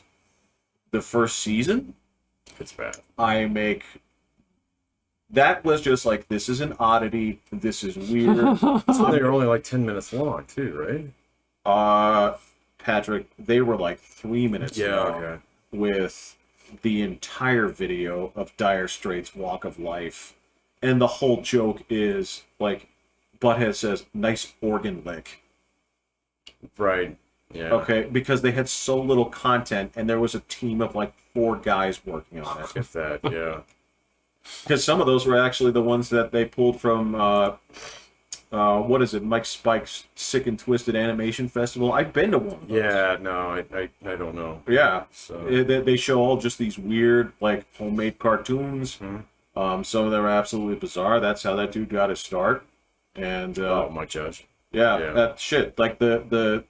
The first season, It's bad. that was just like, this is an oddity. This is weird. So they were only like 10 minutes long too, right? Patrick, they were like 3 minutes Yeah, long okay. with the entire video of Dire Straits' Walk of Life. And the whole joke is, like, Butthead says, nice organ lick. Right. Yeah. Okay, because they had so little content, and there was a team of like 4 guys working on it. If that, yeah. Because some of those were actually the ones that they pulled from, what is it, Mike Spike's Sick and Twisted Animation Festival. I've been to one of those. Yeah, no, I don't know. Yeah. So They show all just these weird, like, homemade cartoons. Some of them are absolutely bizarre. That's how that dude got his start. And oh, my judge. yeah, Yeah. that shit, like the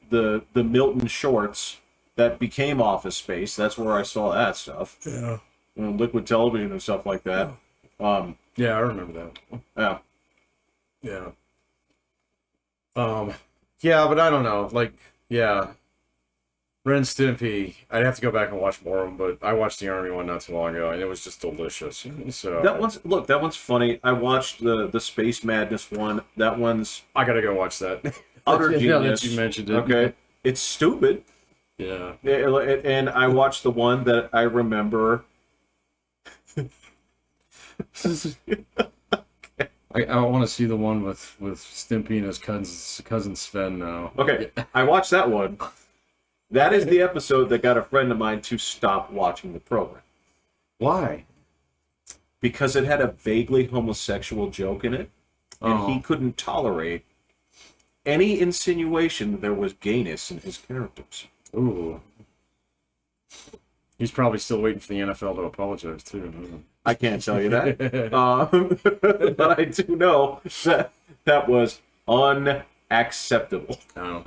Milton shorts that became Office Space. That's where I saw that stuff. Yeah. Liquid Television and stuff like that. Yeah, I remember that. Yeah. Yeah. Yeah, but I don't know. Like, yeah. Ren and Stimpy, I'd have to go back and watch more of them, but I watched the Army one not too long ago, and it was just delicious. So That one's funny. I watched the Space Madness one. That one's I gotta go watch that. utter Now genius. that you mentioned it. Okay, it's stupid. Yeah. And I watched the one that I remember. I want to see the one with Stimpy and his cousin Sven now. Okay, I watched that one. That is the episode that got a friend of mine to stop watching the program. Why? Because it had a vaguely homosexual joke in it, and he couldn't tolerate any insinuation that there was gayness in his characters. Ooh. He's probably still waiting for the NFL to apologize too. I can't tell you that. But I do know that was unacceptable. Oh.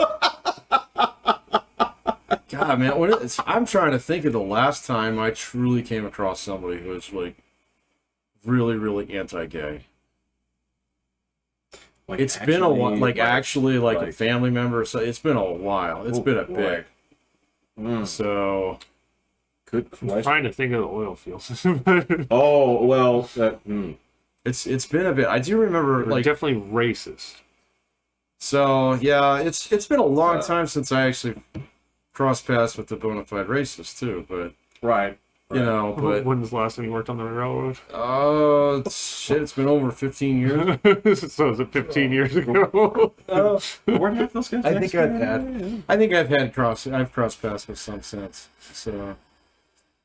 God, man, I'm trying to think of the last time I truly came across somebody who was like really, really anti-gay. Like, It's been a while, like actually, like a like- family member. So it's been a while. It's Oh, been a boy. big. So Good I'm question. trying to think of the oil fields. Oh, well, it's been a bit. I do remember They're like definitely racist. so. Yeah, it's been a long time since I actually crossed paths with the bona fide racist too. But right. You know, but When's the last time you worked on the railroad? shit, it's been over 15 years. So is it 15 years ago? Where have those guys? I think I've crossed paths with some since. So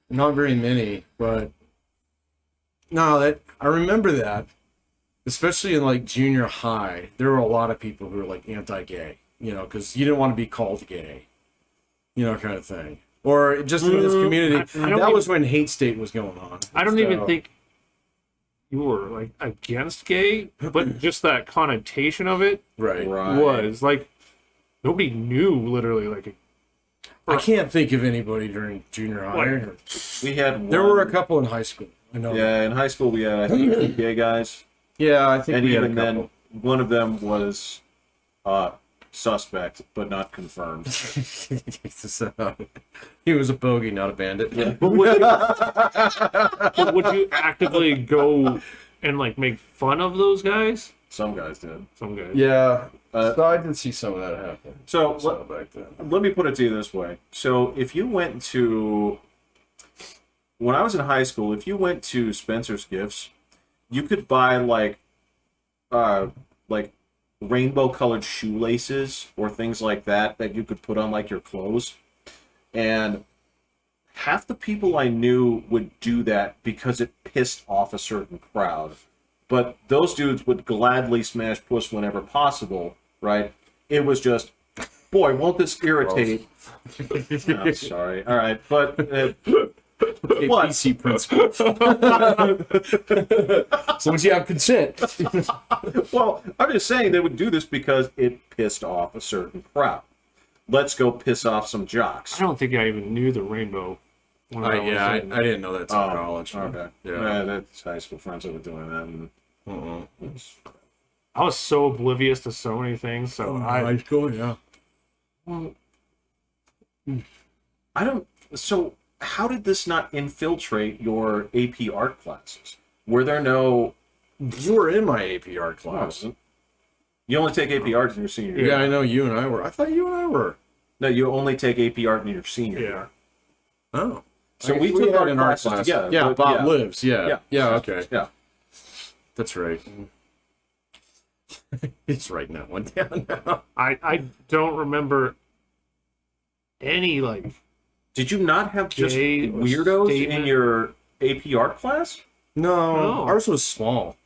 not very many, but no, that I remember that, especially in like junior high, there were a lot of people who were like anti-gay, you know, because you didn't want to be called gay, you know, kind of thing. Or just in this community, that was when hate state was going on. I don't even think you were like against gay, but just that connotation of it right. was like nobody knew literally like. I can't think of anybody during junior high. We had There were a couple in high school. I know. Yeah, in high school we had I think 2 gay guys. Yeah, I think And we had a even couple. then, one of them was suspect, but not confirmed. He was a bogey, not a bandit. But would you actively go and like make fun of those guys? Some guys did. Some guys. Yeah. So I did see some of that happen. So Back then. let me put it to you this way. So if you went to, when I was in high school, if you went to Spencer's Gifts, you could buy like rainbow colored shoelaces or things like that you could put on like your clothes. And half the people I knew would do that because it pissed off a certain crowd. But those dudes would gladly smash puss whenever possible, right? It was just, boy, won't this irritate? I'm sorry. All right, but what? PC principle. As long as you have consent. Well, I'm just saying they would do this because it pissed off a certain crowd. Let's go piss off some jocks. I don't think I even knew the rainbow. When I was in- didn't know that till college. Okay. Yeah. That's high school friends that were doing that. And I was so oblivious to so many things. So High school, yeah. I don't. So, how did this not infiltrate your AP art classes? Were there no? You were in my AP art class. You only take AP art in your senior year. Yeah, I know you and I were. I thought you and I were. No, you only take AP art in your senior year. Oh. So I we guess took had art an classes class. together. Yeah, but Bob lives. Yeah. Yeah, okay. Yeah. That's right. He's writing that one down now. I don't remember any like. Did you not have just Gay weirdos in statement? your AP art class? No, Oh. ours was small.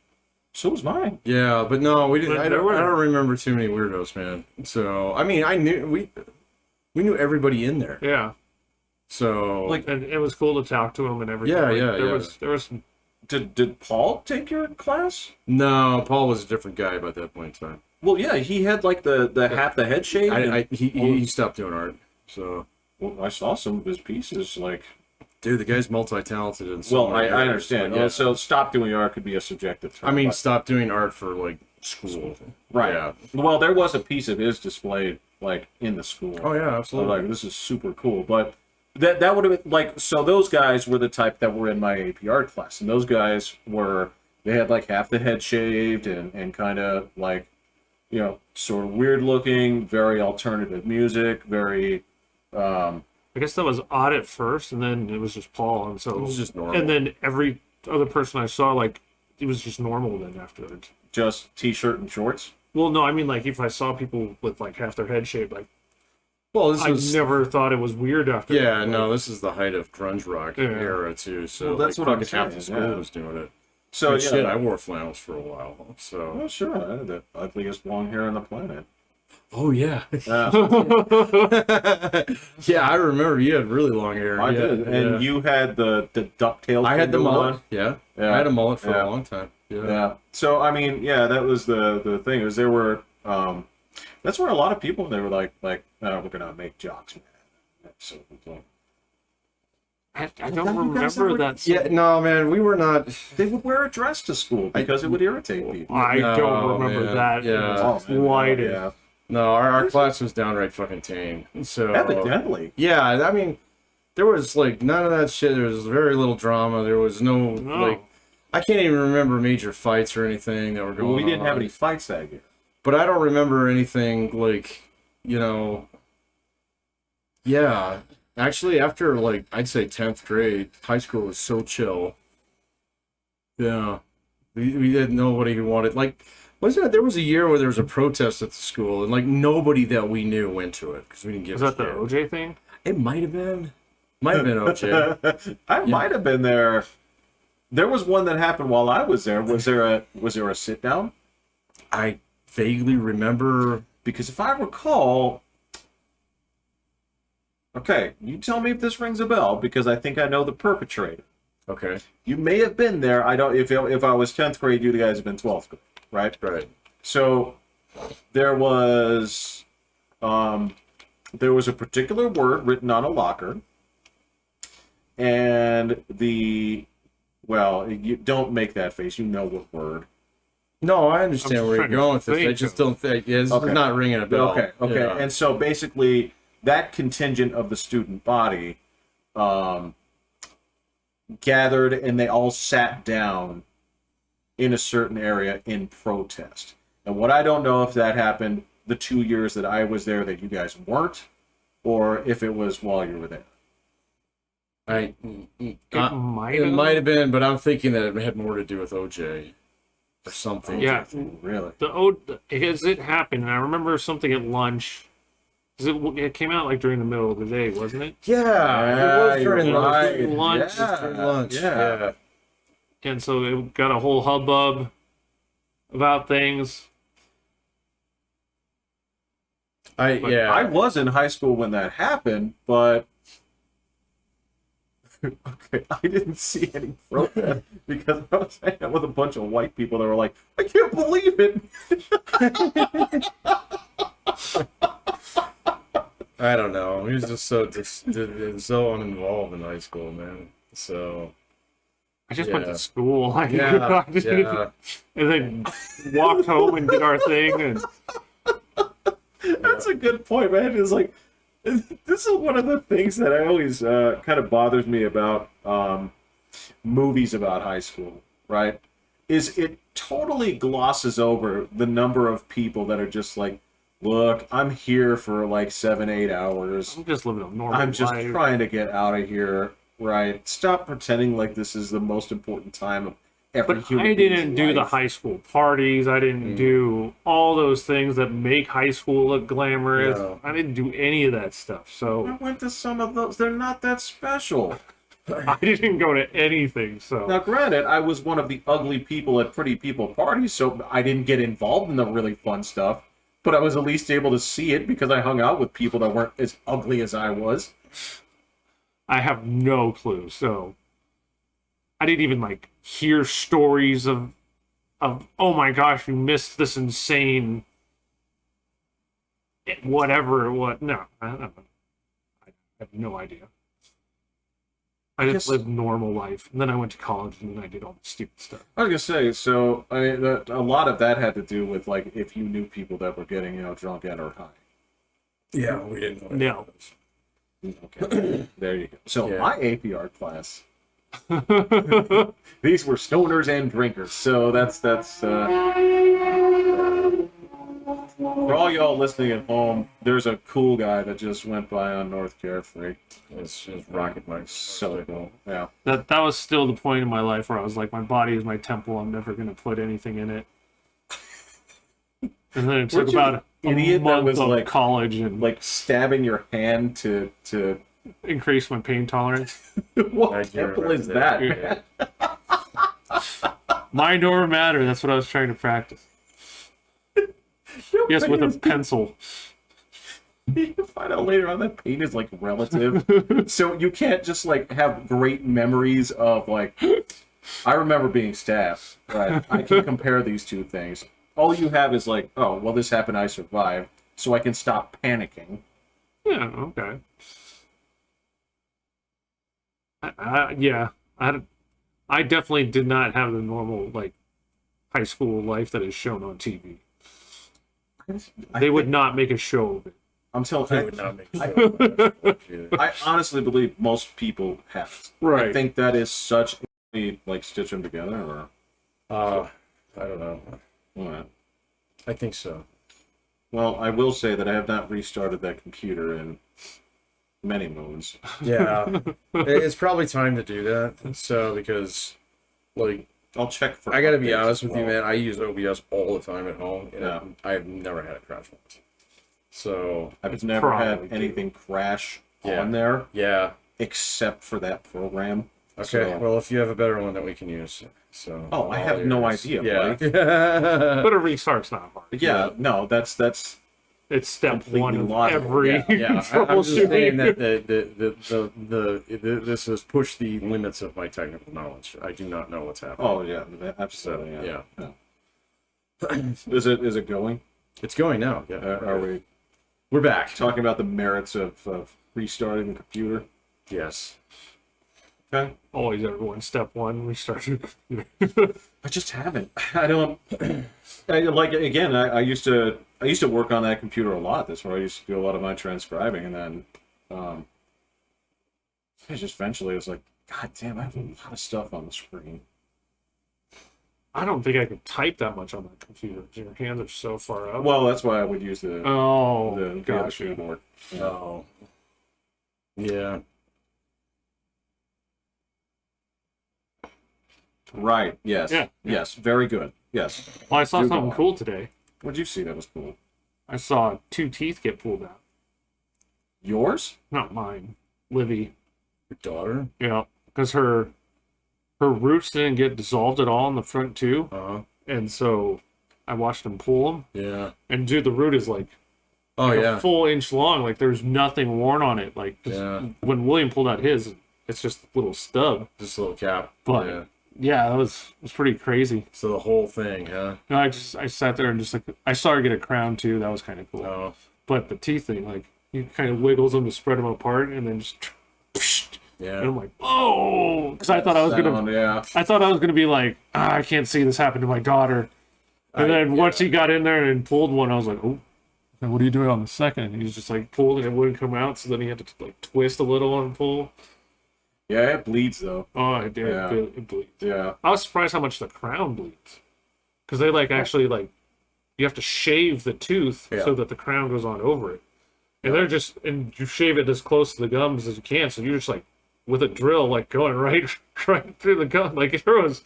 So was mine. Yeah, but no, we didn't. But I there don't, were- I don't remember too many weirdos, man. So I mean, I knew we knew everybody in there. Yeah, So and it was cool to talk to him and everything. Yeah, Like, yeah, there yeah. was Did Paul take your class? no, Paul was a different guy by that point in time. Well, yeah, he had like the half the head shaved. He stopped doing art. So Well, I saw some of his pieces. Like, dude, the guy's multi-talented and so well, many I areas, understand. but yeah. So stop doing art could be a subjective term. I mean, but- stop doing art for like school. right? Yeah. Well, there was a piece of his displayed like in the school. Oh yeah, So absolutely. like, this is super cool. But that would have been like, so those guys were the type that were in my AP art class, and those guys were, they had like half the head shaved and kind of like, you know, sort of weird looking, very alternative music, very I guess that was odd at first, and then it was just Paul, and so It was just normal. And then every other person I saw, like, it was just normal then afterwards. just t-shirt and shorts. Well, no, I mean, like, if I saw people with like half their head shaved, like, Well, this I was never thought it was weird after. yeah, like, no, this is the height of grunge rock Yeah. era too. So Well, that's like, what I'm fucking half the saying, school yeah. was doing it. So But yeah, shit, I wore flannels for a while. So well, sure, I had the ugliest long hair on the planet. oh yeah, Yeah, yeah, I remember you had really long hair. I yeah, did, and yeah. you had the ducktail. I had the thing going mullet. on. Yeah. Yeah. I had a mullet for Yeah. a long time. Yeah. Yeah. So I mean, yeah, that was the thing. Is there were that's where a lot of people, they were like we're gonna make jocks mad. So I that don't you guys remember ever- that. Yeah, no, man, we were not. they would wear a dress to school because it would irritate people. I No, don't remember man. that. Yeah. Oh, man, Slightest. yeah. No, our class was downright fucking tame. So Evidently. yeah, I mean, there was like none of that shit. There was very little drama. There was no No. like, I can't even remember major fights or anything that were going on. Well, we didn't have any fights that year. But I don't remember anything like, you know. Yeah, Actually, after like I'd say 10th grade, high school was so chill. Yeah, we didn't know what he wanted. Like, wasn't it? There was a year where there was a protest at the school, and like nobody that we knew went to it because we didn't give Was a that the shit. OJ thing? It might have been OJ. I might have been there. There was one that happened while I was there. Was there a sit down? I vaguely remember. Because if I recall, okay, you tell me if this rings a bell because I think I know the perpetrator. Okay, You may have been there. I don't. If I was 10th grade, you guys have been 12th grade, right? right. So there was a particular word written on a locker, and you don't make that face. You know what word. No, I I'm understand just where you're trying to going with this. I think just of- don't think. Yeah, this Okay. is not ringing a bell. Okay. Yeah. And so basically, that contingent of the student body gathered, and they all sat down in a certain area in protest. And what I don't know if that happened the 2 years that I was there that you guys weren't, or if it was while you were there. It might have been, but I'm thinking that it had more to do with OJ or something. Yeah. Really? Has it happened? And I remember something at lunch. 'Cause it came out like during the middle of the day, wasn't it? Yeah, it was during you're lunch. right. During lunch. Yeah. During lunch. Yeah. Yeah. And so it got a whole hubbub about things. I was in high school when that happened, but okay, I didn't see any protest because I was hanging out with a bunch of white people that were like, "I can't believe it." I don't know. He was just so uninvolved in high school, man. So I just went Yeah. to school. yeah, I just- yeah. And then walked home and did our thing. And That's a good point, man. It's like this is one of the things that I always kind of bothers me about movies about high school, right? Is it totally glosses over the number of people that are just like, look, I'm here for like 7-8 hours. I'm just living a normal I'm just life. trying to get out of here, right? Stop pretending like this is the most important time of every But human I being's didn't do the life. high school parties. I didn't do all those things that make high school look glamorous. No. I didn't do any of that stuff. I So went to some of those. They're not that special. I didn't go to anything. So Now, granted, I was one of the ugly people at pretty people parties, so I didn't get involved in the really fun stuff. But I was at least able to see it because I hung out with people that weren't as ugly as I was. I have no clue. So I didn't even like hear stories of oh my gosh, you missed this insane whatever. What? No, I don't know. I have no idea. I just guess- lived normal life, and then I went to college, and then I did all the stupid stuff. I was gonna say, so I mean, a lot of that had to do with like if you knew people that were getting drunk and or high. Yeah, we didn't know. No. Okay, there you go. So Yeah. my APR class, these were stoners and drinkers. So that's for all y'all listening at home. There's a cool guy that just went by on North Carefree. It's rocket bikes. So cool. Yeah. That was still the point in my life where I was like, my body is my temple. I'm never going to put anything in it. And then it took Weren't you about the a idiot that month was, of like- college and Like stabbing your hand to increase my pain tolerance. what I do temple remember is that? Yeah. Mind over matter. That's what I was trying to practice. Yes, with a pencil. You find out later on that pain is like relative. So you can't just like have great memories of like I remember being stabbed. Right. I can compare these two things. All you have is like, oh well this happened, I survived, so I can stop panicking. Yeah, okay. Yeah, I definitely did not have the normal like high school life that is shown on TV. They would not make a show of it. I'm telling They you, would not make so. I honestly believe most people have. I Right. think that is such a like stitch them together or I don't know. what. I think so. Well, I will say that I have not restarted that computer in many moons. Yeah, it's probably time to do that. So because, like, I'll check for. I got to be updates honest as with you, well. man. I use OBS all the time at home, and Yeah. I've never had it crash once. So I've never had probably anything crash Yeah. on there yeah, except for that program. okay. So- Well, if you have a better one that we can use, so. Oh, I all have no yours. idea, Yeah. But a restart's not hard. Yeah, no, that's It's step Completely one of logical. every Yeah, I'm just saying troubleshooting. that this has pushed the limits of my technical knowledge. I do not know what's happening. oh yeah, So absolutely. yeah, Is it going? it's going now. Yeah, Are we we're back. talking about the merits of restarting the computer? Yes. Okay. Always everyone step one restart. I just haven't. I don't. Like again. I used to work on that computer a lot. That's where I used to do a lot of my transcribing, and then I just eventually was like, God damn, I have a lot of stuff on the screen. I don't think I could type that much on that computer. Your hands are so far up. Well, that's why I would use the Oh, gotcha. gotcha. keyboard. Oh. Yeah. Right. Yes. Yeah. Yes. Very good. Yes. Well, I saw Do go something on. cool today. What'd you see that was cool? I saw 2 teeth get pulled out. Yours? Not mine. Livy. Your daughter. Yeah, because her roots didn't get dissolved at all in the front too, and so I watched him pull them. Yeah. And dude, the root is like Oh a yeah. full inch long. Like there's nothing worn on it. Like 'cause Yeah. when William pulled out his, it's just a little stub. Just a little cap. But yeah. yeah, that was pretty crazy. So the whole thing, huh? No, I sat there and just like I saw her get a crown too. That was kind of cool. Oh. But the teeth thing, like he kind of wiggles them to spread them apart, and then just. Yeah. And I'm like, oh, because I thought I was gonna. Yeah. I thought I was gonna be like, I can't see this happen to my daughter. And then once he got in there and pulled one, I was like, oh, what are you doing on the second? And he was just like pulled and it wouldn't come out, so then he had to like twist a little and pull. Yeah. It bleeds though. Oh, it did. Yeah. It bleeds. Yeah. I was surprised how much the crown bleeds, because they like actually like you have to shave the tooth Yeah. so that the crown goes on over it, and they're just and you shave it as close to the gums as you can, so you're just like with a drill like going right through the gum, like there was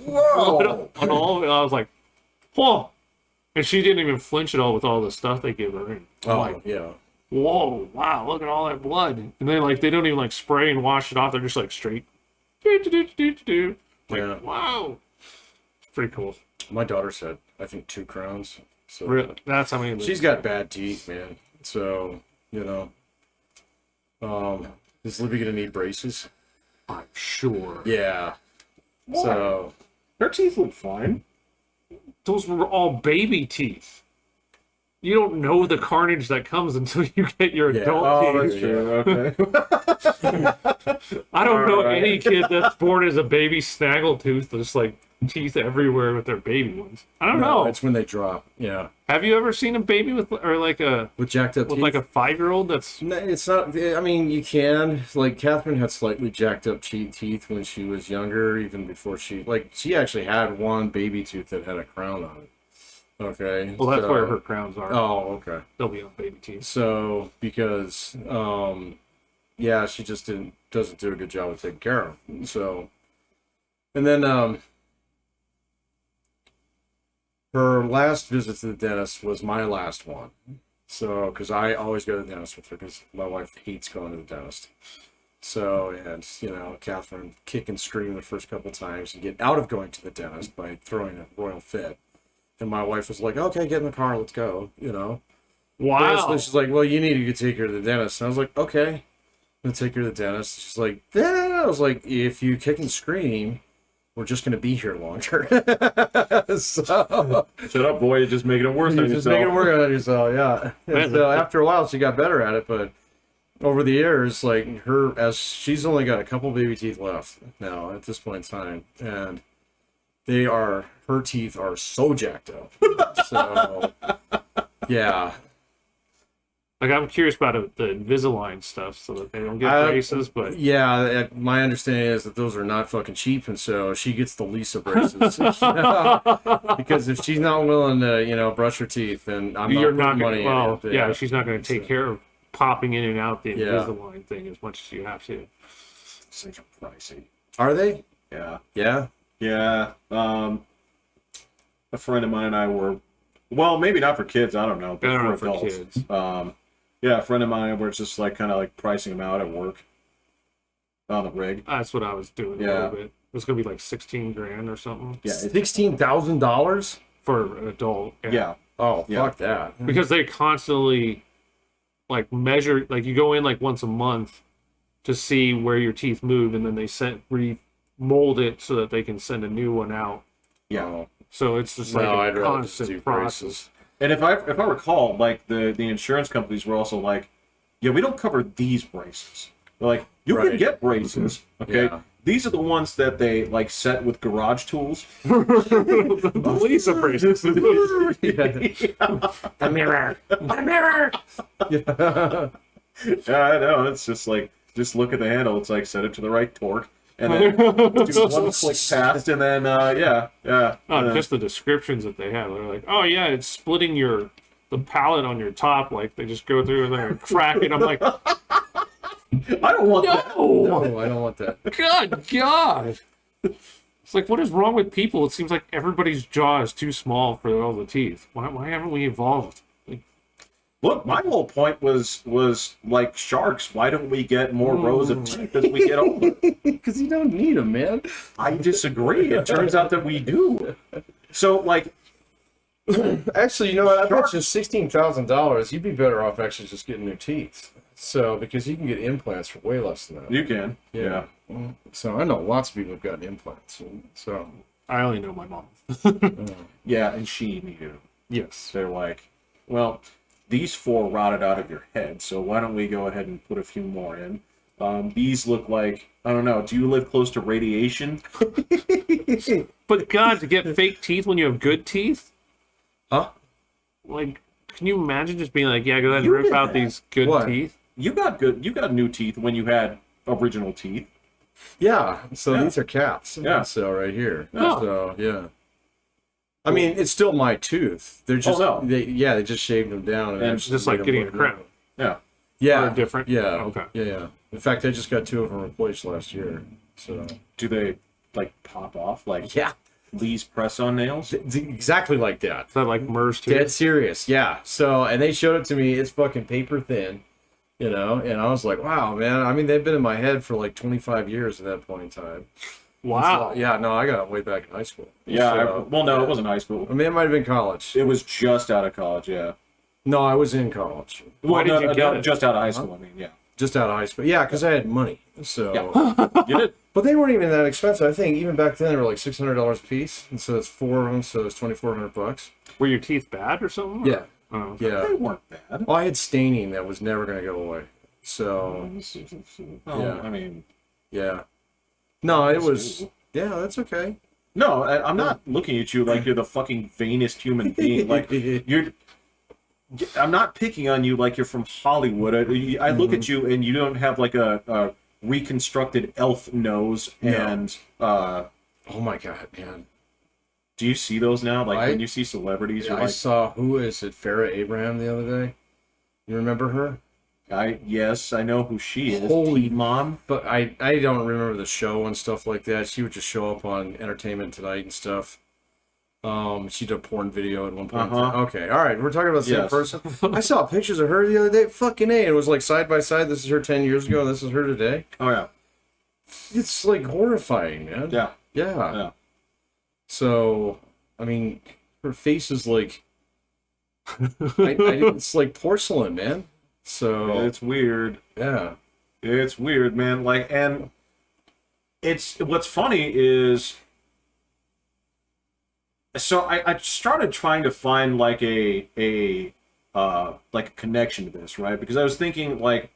Whoa. on all of it. I was like, whoa. And she didn't even flinch at all with all the stuff they give her. And I'm Oh like, yeah. whoa, wow, look at all that blood. And they don't even like spray and wash it off. They're just like straight. Like, Yeah. wow. It's pretty cool. My daughter's had, I think, 2 crowns. So Really, that's how many. she's got bad teeth, man. So is Libby gonna need braces? I'm sure. Yeah. So Her teeth look fine. Those were all baby teeth. You don't know the carnage that comes until you get your Yeah. adult Oh, teeth. that's true. Okay. I don't know Alright. any kid that's born as a baby snaggletooth, just like teeth everywhere with their baby ones. I don't know. it's when they drop. Yeah. Have you ever seen a baby with, or like a With jacked up with teeth. like a 5-year-old that's? No, it's not. I mean, you can. Like, Catherine had slightly jacked up teeth when she was younger, even before she actually had one baby tooth that had a crown on it. Okay. Well, that's so- where her crowns are. Oh, okay. They'll be on baby teeth. So, because, yeah, she just doesn't do a good job of taking care of them. So, and then, her last visit to the dentist was my last one. So, because I always go to the dentist with her because my wife hates going to the dentist. So, and, Catherine kick and scream the first couple times and get out of going to the dentist by throwing a royal fit. And my wife was like, okay, get in the car, let's go, Wow. So she's like, well, you need to take her to the dentist. And I was like, okay, I'm going to take her to the dentist. She's like, I was like, if you kick and scream, we're just going to be here longer. So, Shut up, boy. You're just making it worse on just yourself. make it work on yourself, yeah. And so after a while, she got better at it, but over the years, like as she's only got a couple baby teeth left now at this point in time, and her teeth are so jacked up. So, yeah. Like I'm curious about the Invisalign stuff, so that they don't get braces. But Yeah, my understanding is that those are not fucking cheap, and so she gets the least of braces. Because if she's not willing to, brush her teeth, then I'm you're not not putting going money to. in Well, it. yeah, she's not going to take care of popping in and out the Yeah. Invisalign thing as much as you have to. Things are pricey. Are they? Yeah. Yeah. Yeah. A friend of mine and I were, well, maybe not for kids. I don't know. But I don't know for for adults. kids. Yeah, a friend of mine were just like kind of like pricing them out at work on the rig. That's what I was doing a Yeah. little bit. It was gonna be like 16 grand or something Yeah. $16,000. for an adult. Yeah. Oh, Yeah. fuck that. Because they constantly like measure, like you go in like once a month to see where your teeth move, and then they mold it so that they can send a new one out. Yeah. Oh. So it's just No, like I'd a rather just do constant braces. process. And if I recall, like the insurance companies were also like, yeah, we don't cover these braces. They're like, you can Right. get braces, okay? Yeah. These are the ones that they like set with garage tools. The Lisa braces. The mirror. The mirror. Yeah, I know. It's just like, just look at the handle. It's like set it to the right torque, and then do one click past, and then yeah. Just the descriptions that they have. They're like, oh yeah, it's splitting the pallet on your top. Like they just go through there and crack it. I'm like, I don't want that. no, No, I don't want that. God. It's like, what is wrong with people? It seems like everybody's jaw is too small for all the teeth. Why haven't we evolved? Like, Look, my whole point was like sharks. Why don't we get more rows of teeth as we get older? Because you don't need them, man. I disagree. It turns out that we do. So, like, Actually, you know what? I bet you $16,000, you'd be better off actually just getting new teeth. So, because you can get implants for way less than that. you can. Yeah. So, I know lots of people have gotten implants. So, I only know my mom. Yeah, and she needed them. Yes. They're like, well, these 4 rotted out of your head, so why don't we go ahead and put a few more in? These look like, I don't know, do you live close to radiation? But God, to get fake teeth when you have good teeth? huh? Like, can you imagine just being like, yeah, go ahead and You rip did out that. these good What? teeth? You got new teeth when you had original teeth. Yeah. So, Yeah. these are caps. Yeah. So, right here. Oh. So, yeah. I mean, it's still my tooth. They're just, no. they just shaved them down. And actually just like made them getting a look crown. normal. Yeah. Yeah. Or different? Yeah. Okay. Yeah. In fact, I just got 2 of them replaced last year. So, Do they, like, pop off like yeah. Lee's press-on nails? Exactly like that. Is that like MERS too? Dead serious, yeah. So, and they showed it to me. It's fucking paper thin, you know. And I was like, wow, man. I mean, they've been in my head for like 25 years at that point in time. Wow. So, yeah, no, I got it way back in high school. Yeah, So, well, no, it wasn't high school. I mean, it might have been college. It was just out of college, yeah. No, I was in college, Why did you get it? Just out of high school, I mean, yeah. just out of high school. Yeah, because I had money. So, Yeah. You did. but they weren't even that expensive. I think even back then they were like $600 a piece, and so it's 4 of them, so it's $2,400. Were your teeth bad or something? Yeah, Oh. They yeah. weren't bad. Well, I had staining that was never gonna go away. So, Oh, Yeah. I mean, yeah. No, it was. Yeah, that's okay. no, I'm not looking at you like you're the fucking vainest human being. Like, I'm not picking on you like you're from Hollywood. I look at you and you don't have like a reconstructed elf nose. No. And Oh my god, man! do you see those now? Like, I- when you see celebrities, you're I like, saw who is it? Farrah Abraham the other day. You remember her? yes, I know who she is. Holy Teen Mom. But I don't remember the show and stuff like that. She would just show up on Entertainment Tonight and stuff. She did a porn video at one point. Uh-huh. Okay, all right. We're talking about the same Yes. person. I saw pictures of her the other day. Fucking A. It was like side by side. This is her 10 years ago, and this is her today. Oh, yeah. It's like horrifying, man. Yeah. Yeah. Yeah. So, I mean, her face is like, it's like porcelain, man. So, It's weird. yeah. It's weird, man. Like, and it's what's funny is, so I started trying to find like a connection to this, right? Because I was thinking like,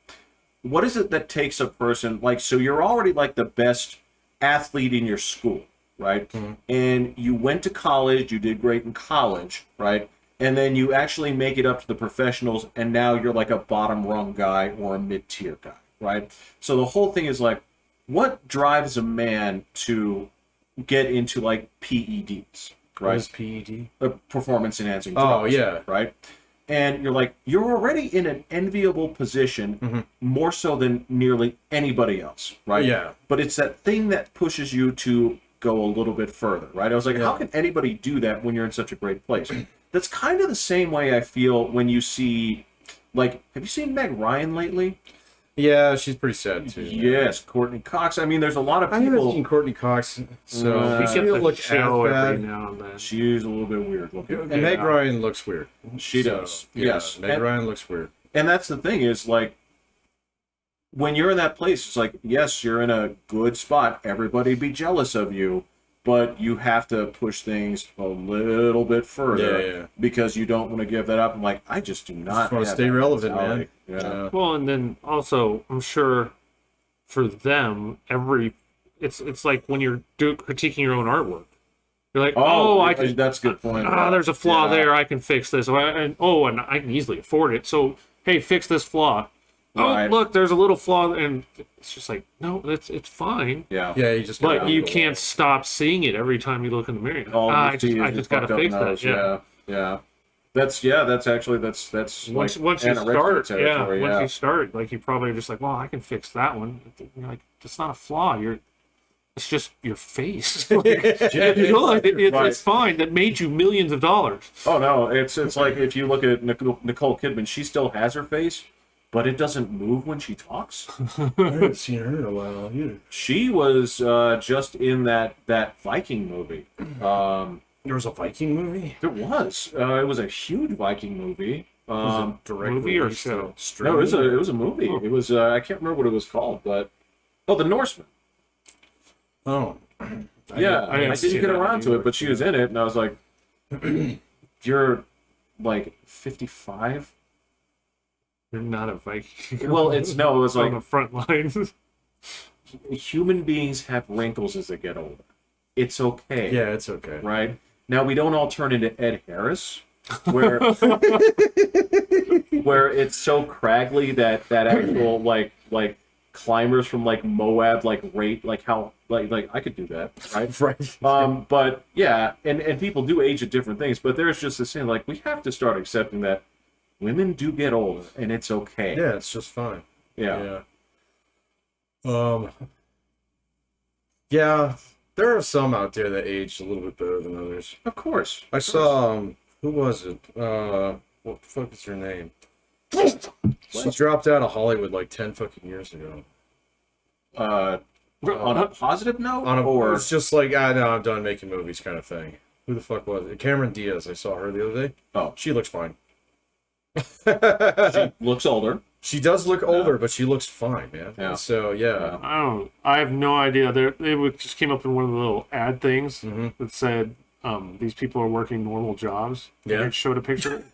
what is it that takes a person like, so you're already like the best athlete in your school, right? Mm-hmm. And you went to college, you did great in college, right? And then you actually make it up to the professionals, and now you're like a bottom rung guy or a mid tier guy, right? So the whole thing is like, what drives a man to get into like PEDs, What right? is PED? Performance enhancing Oh, drugs, yeah. right? And you're like, you're already in an enviable position, more so than nearly anybody else, right? Yeah. But it's that thing that pushes you to go a little bit further, right? I was like, how can anybody do that when you're in such a great place? That's kind of the same way I feel when you see, like, have you seen Meg Ryan lately? Yeah, she's pretty sad too. Yes, Courtney Cox. I mean, there's a lot of I haven't people. seen Courtney Cox, so We she get don't the look show as every bad. now and then. She's a little bit weird looking. And Meg Ryan looks weird. She does. Yeah, Yes. Meg Ryan looks weird. And that's the thing is, like, when you're in that place, it's like, yes, you're in a good spot. Everybody be jealous of you, but you have to push things a little bit further because you don't want to give that up. I'm like, I just do not want to have stay that relevant, man. mentality. Yeah. Well, and then also, I'm sure for them, it's like when you're critiquing your own artwork. You're like, That's a good point. there's a flaw Yeah. there. I can fix this. And I can easily afford it. So, hey, fix this flaw. Right. Oh, look, there's a little flaw, and it's just like, no, it's fine. Yeah. Yeah, you just. But you can't stop seeing it every time you look in the mirror. I just gotta fix that. Yeah. That's actually that's Once like you anorexia start, territory, once you start, like you probably are just like, well, I can fix that one. You're like, it's not a flaw. It's just your face. Like, it's fine. That made you millions of dollars. Oh no, it's like if you look at Nicole Kidman, she still has her face, but it doesn't move when she talks. I haven't seen her in a while either. She was just in that Viking movie. There was a Viking movie. There was. It was a huge Viking movie. Was it direct movie or release show? streaming? No, it was a movie. It was I can't remember what it was called, but The Norseman. Oh. I didn't didn't see get that around to either. it, but she was in it, and I was like, "You're like 55." You're not a Viking. Well, it was on like the front lines. human beings have wrinkles as they get older. It's okay. Yeah, it's okay. Right? Now, we don't all turn into Ed Harris, where where it's so craggly that actual like climbers from like Moab rate how I could do that, right? Right. But yeah, and people do age at different things, but there's just this thing like we have to start accepting that women do get older and it's okay. Yeah, it's just fine. Yeah. Yeah, there are some out there that aged a little bit better than others. Of course. I saw who was it? What the fuck is her name? She dropped out of Hollywood like 10 fucking years ago. On a positive note, It's just like, know I'm done making movies kind of thing. Who the fuck was it? Cameron Diaz. I saw her the other day. Oh. She looks fine. she looks older. She does look older, but she looks fine, man. Yeah. So, yeah. I have no idea. It just came up in one of the little ad things that said these people are working normal jobs. Yeah. And it showed a picture.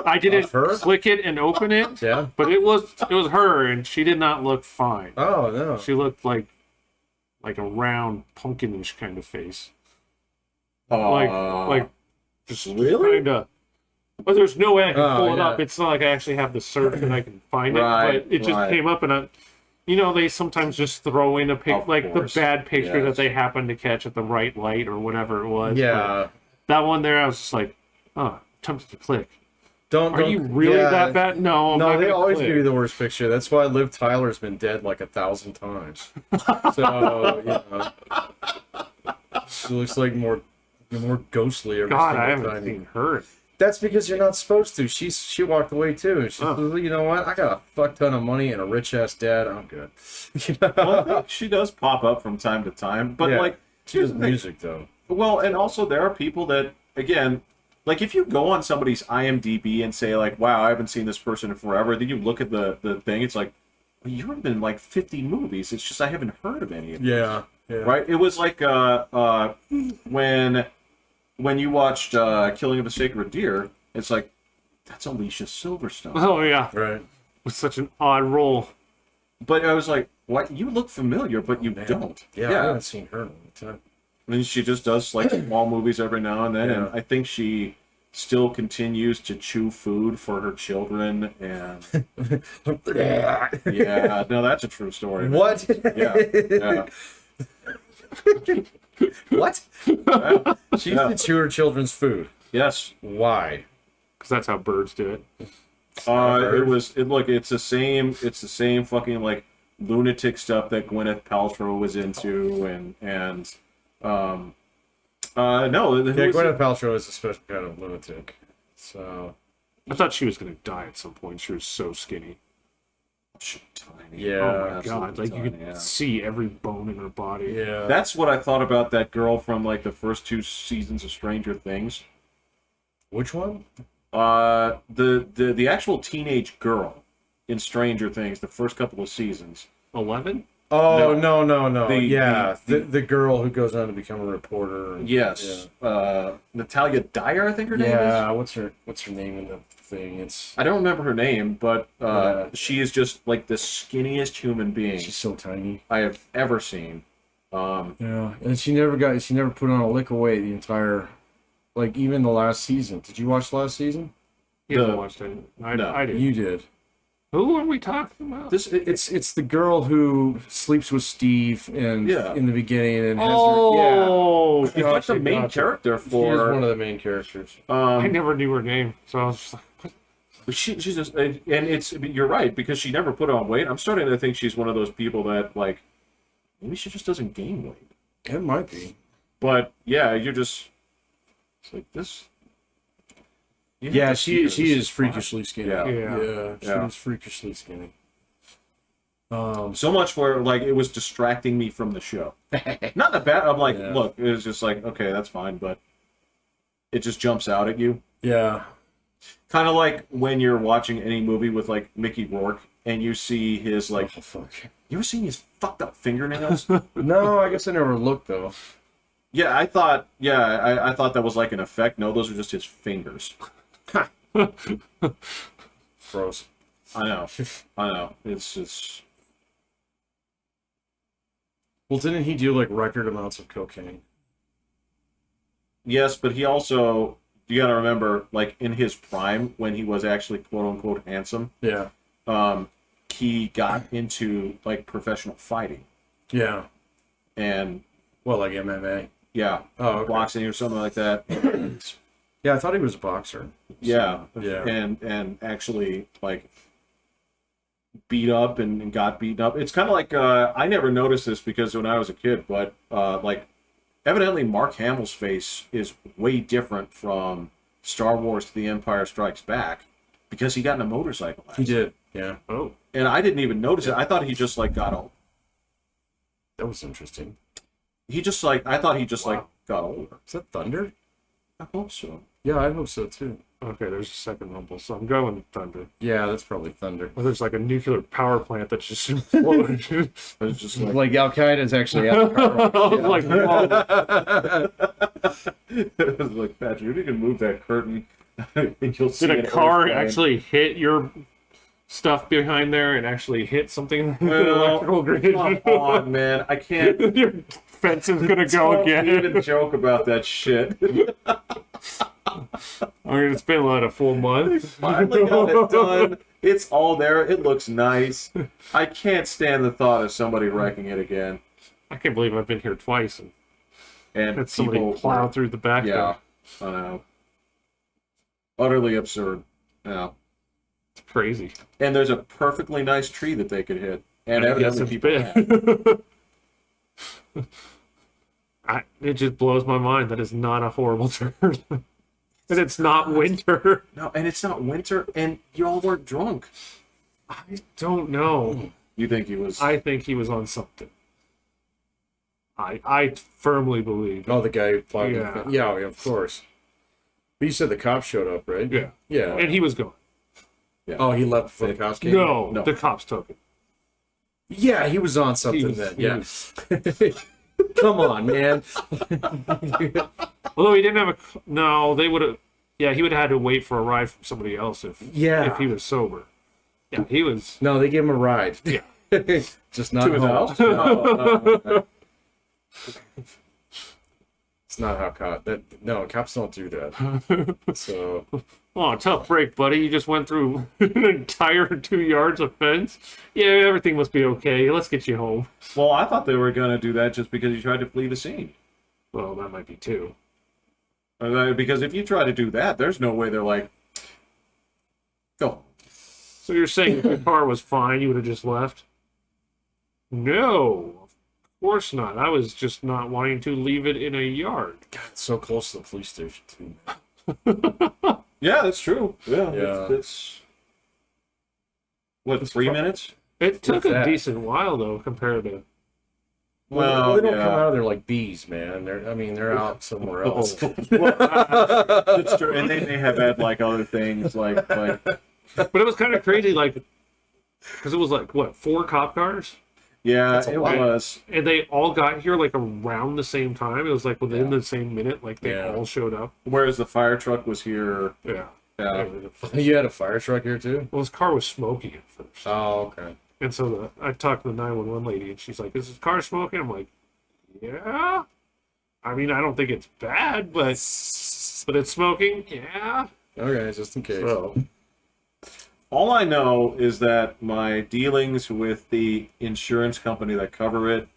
I didn't her? click it and open it. Yeah. But it was her, and she did not look fine. Oh, no. She looked like a round pumpkinish kind of face. Like just really? kind of. But there's no way I can pull it yeah. up. It's not like I actually have the search and I can find it. Right, But it just came up, and they sometimes just throw in a pic, Of like course. the bad picture Yes. that they happen to catch at the right light or whatever it was. Yeah. But that one there, I was just like, oh, tempted to click. Don't. Are you really that bad? No, I'm No, not they gonna always click. give you the worst picture. That's why Liv Tyler's been dead like 1,000 times. So, she looks like more ghostly every God, single I haven't time. seen her. That's because you're not supposed to. She walked away too. She said, you know what? I got a fuck ton of money and a rich ass dad. I'm good. Well, I think she does pop up from time to time, but Yeah. like She does music though. Well, and also there are people that, again, like if you go on somebody's IMDb and say like, "Wow, I haven't seen this person in forever," then you look at the thing, it's like, well, you've been in like 50 movies. It's just I haven't heard of any of them. Yeah. Right? It was like when you watched Killing of a Sacred Deer, it's like that's Alicia Silverstone. Oh yeah, Right. with such an odd role. But I was like, "What? You look familiar, but you don't." Yeah, I haven't seen her in a long time. And she just does like small movies every now and then, and Yeah. I think she still continues to chew food for her children. And yeah, no, that's a true story. man. What? Yeah. What? She used to chew her children's food. Yes. Why? because that's how birds do it. It's the same fucking like lunatic stuff that Gwyneth Paltrow was into, and no, Gwyneth Paltrow is a special kind of lunatic. So I thought she was gonna die at some point. She was so skinny. tiny. yeah, Oh my god! Like you tiny, could yeah. see every bone in her body. yeah. That's what I thought about that girl from like the first 2 seasons of Stranger Things. Which one? The actual teenage girl in Stranger Things, the first couple of seasons. 11? Oh no. The- The girl who goes on to become a reporter. And, Yes. Natalia Dyer, I think her name is. Yeah. What's her name in the thing? It's I don't remember her name, but Yeah. she is just like the skinniest human being she's so tiny. I have ever seen. Yeah, and she never put on a lick of weight the entire, like even the last season. Did you watch the last season? You haven't watched it. No. I did. You did. Who are we talking about? It's the girl who sleeps with Steve and Yeah. in the beginning and has Oh, She's like the main character her. She is for. one of the main characters. I never knew her name, so I was just like, what? She's just, and you're right, because she never put on weight. I'm starting to think she's one of those people that like maybe she just doesn't gain weight. It might be. But yeah, you're just it's like this. You have Yeah, to see her. she This is freakishly skinny. Yeah. She Yeah. is freakishly skinny. So much where like it was distracting me from the show. Not that bad. I'm like, Yeah. look, it was just like, okay, that's fine, but it just jumps out at you. Yeah. Kind of like when you're watching any movie with like Mickey Rourke and you see his like, Oh fuck. you ever seen his fucked up fingernails? No, I guess I never looked though. Yeah, I thought that was like an effect. No, those are just his fingers. Gross. I know. It's just Well, didn't he do like record amounts of cocaine? yes, but he also you got to remember, like in his prime when he was actually quote unquote handsome, Yeah. he got into like professional fighting Yeah. and Well, like MMA. yeah, Oh, okay. boxing or something like that. Yeah, I thought he was a boxer. Yeah, Yeah. and actually like beat up and got beaten up. It's kind of like I never noticed this because when I was a kid, but like evidently Mark Hamill's face is way different from Star Wars to The Empire Strikes Back because he got in a motorcycle He accident. did. Yeah. Oh, And I didn't even notice it. I thought he just like got old. That was interesting. I thought he just like Wow. got older. Is that thunder? I hope so. Yeah, I hope so too. okay. There's a second rumble, so I'm going with thunder. Yeah, that's probably thunder. Or there's like a nuclear power plant that just imploded. It's just like Like Al Qaeda's actually at the power. I was like, whoa. it was like Patrick, you can move that curtain. And you'll see Did an a car airplane. actually hit your stuff behind there and actually hit something in the Well, electrical grid? Come on, man. I can't. Your fence is gonna go Don't again. even joke about that shit. I mean, it's been like a full month. Finally got it done. It's all there. It looks nice. I can't stand the thought of somebody wrecking it again. I can't believe I've been here twice and And had somebody people plow through the back Yeah, door. I know. Utterly absurd. Yeah. It's crazy. And there's a perfectly nice tree that they could hit. And Yes, evidently it's people been. have. It just blows my mind. That is not a horrible turn. And it's not winter. No, and it's not winter, and y'all weren't drunk. I don't know. You think he was? I think he was on something. I firmly believe. Oh, the guy who plowed Yeah. the yeah, of course. But you said the cops showed up, right? Yeah. Yeah. And he was gone. Oh, he left before the cops came? No, No. the cops took it. Yeah, he was on something then. He Yeah. was- Come on, man. Although he didn't have a. No, they would have. Yeah, he would have had to wait for a ride from somebody else if Yeah. he was sober. Yeah, he was. No, they gave him a ride. Yeah. Just not to his home. house? Okay. It's not how cops don't do that. So Oh, tough break, buddy. You just went through an entire 2 yards of fence. Yeah, everything must be okay. Let's get you home. Well, I thought they were going to do that just because you tried to flee the scene. Well, that might be too. Because if you try to do that, there's no way they're like, Go. So you're saying if your car was fine, you would have just left? No, of course not. I was just not wanting to leave it in a yard. God, it's so close to the police station too. Yeah, that's true. Yeah, Yeah. It's what, 3 minutes? It took a that? decent while though, compared to. Well, they don't yeah. come out of there like bees, man. They're out somewhere else. That's true. And they have had like other things like But it was kind of crazy, like, because it was like what, 4 cop cars, yeah, a it lot. was. and they all got here like around the same time. It was like within the same minute, like they Yeah. all showed up. Whereas the fire truck was here. Yeah. Yeah. You had a fire truck here too? Well, his car was smoking at first. Oh, okay. And so I talked to the 911 lady, and she's like, "Is his car smoking?" I'm like, "Yeah." I mean, I don't think it's bad, but it's smoking. Yeah. Okay, just in case. So All I know is that my dealings with the insurance company that cover it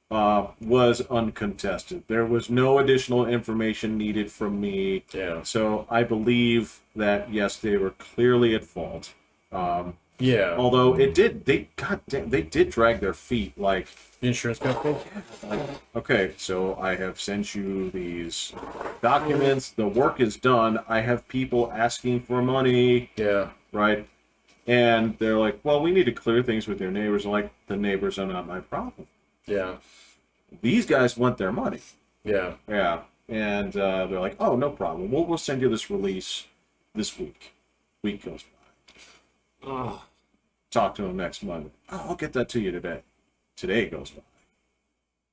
was uncontested. There was no additional information needed from me. Yeah. So I believe that, yes, they were clearly at fault. Yeah. Although they did drag their feet. Like, The insurance company? okay, so I have sent you these documents. The work is done. I have people asking for money, Yeah. right? And they're like, well, we need to clear things with your neighbors. I'm like, the neighbors are not my problem. Yeah. These guys want their money. Yeah. Yeah. And they're like, oh, no problem. We'll send you this release this week. Week goes by. oh, Talk to them next Monday. Oh, I'll get that to you today. Today goes by.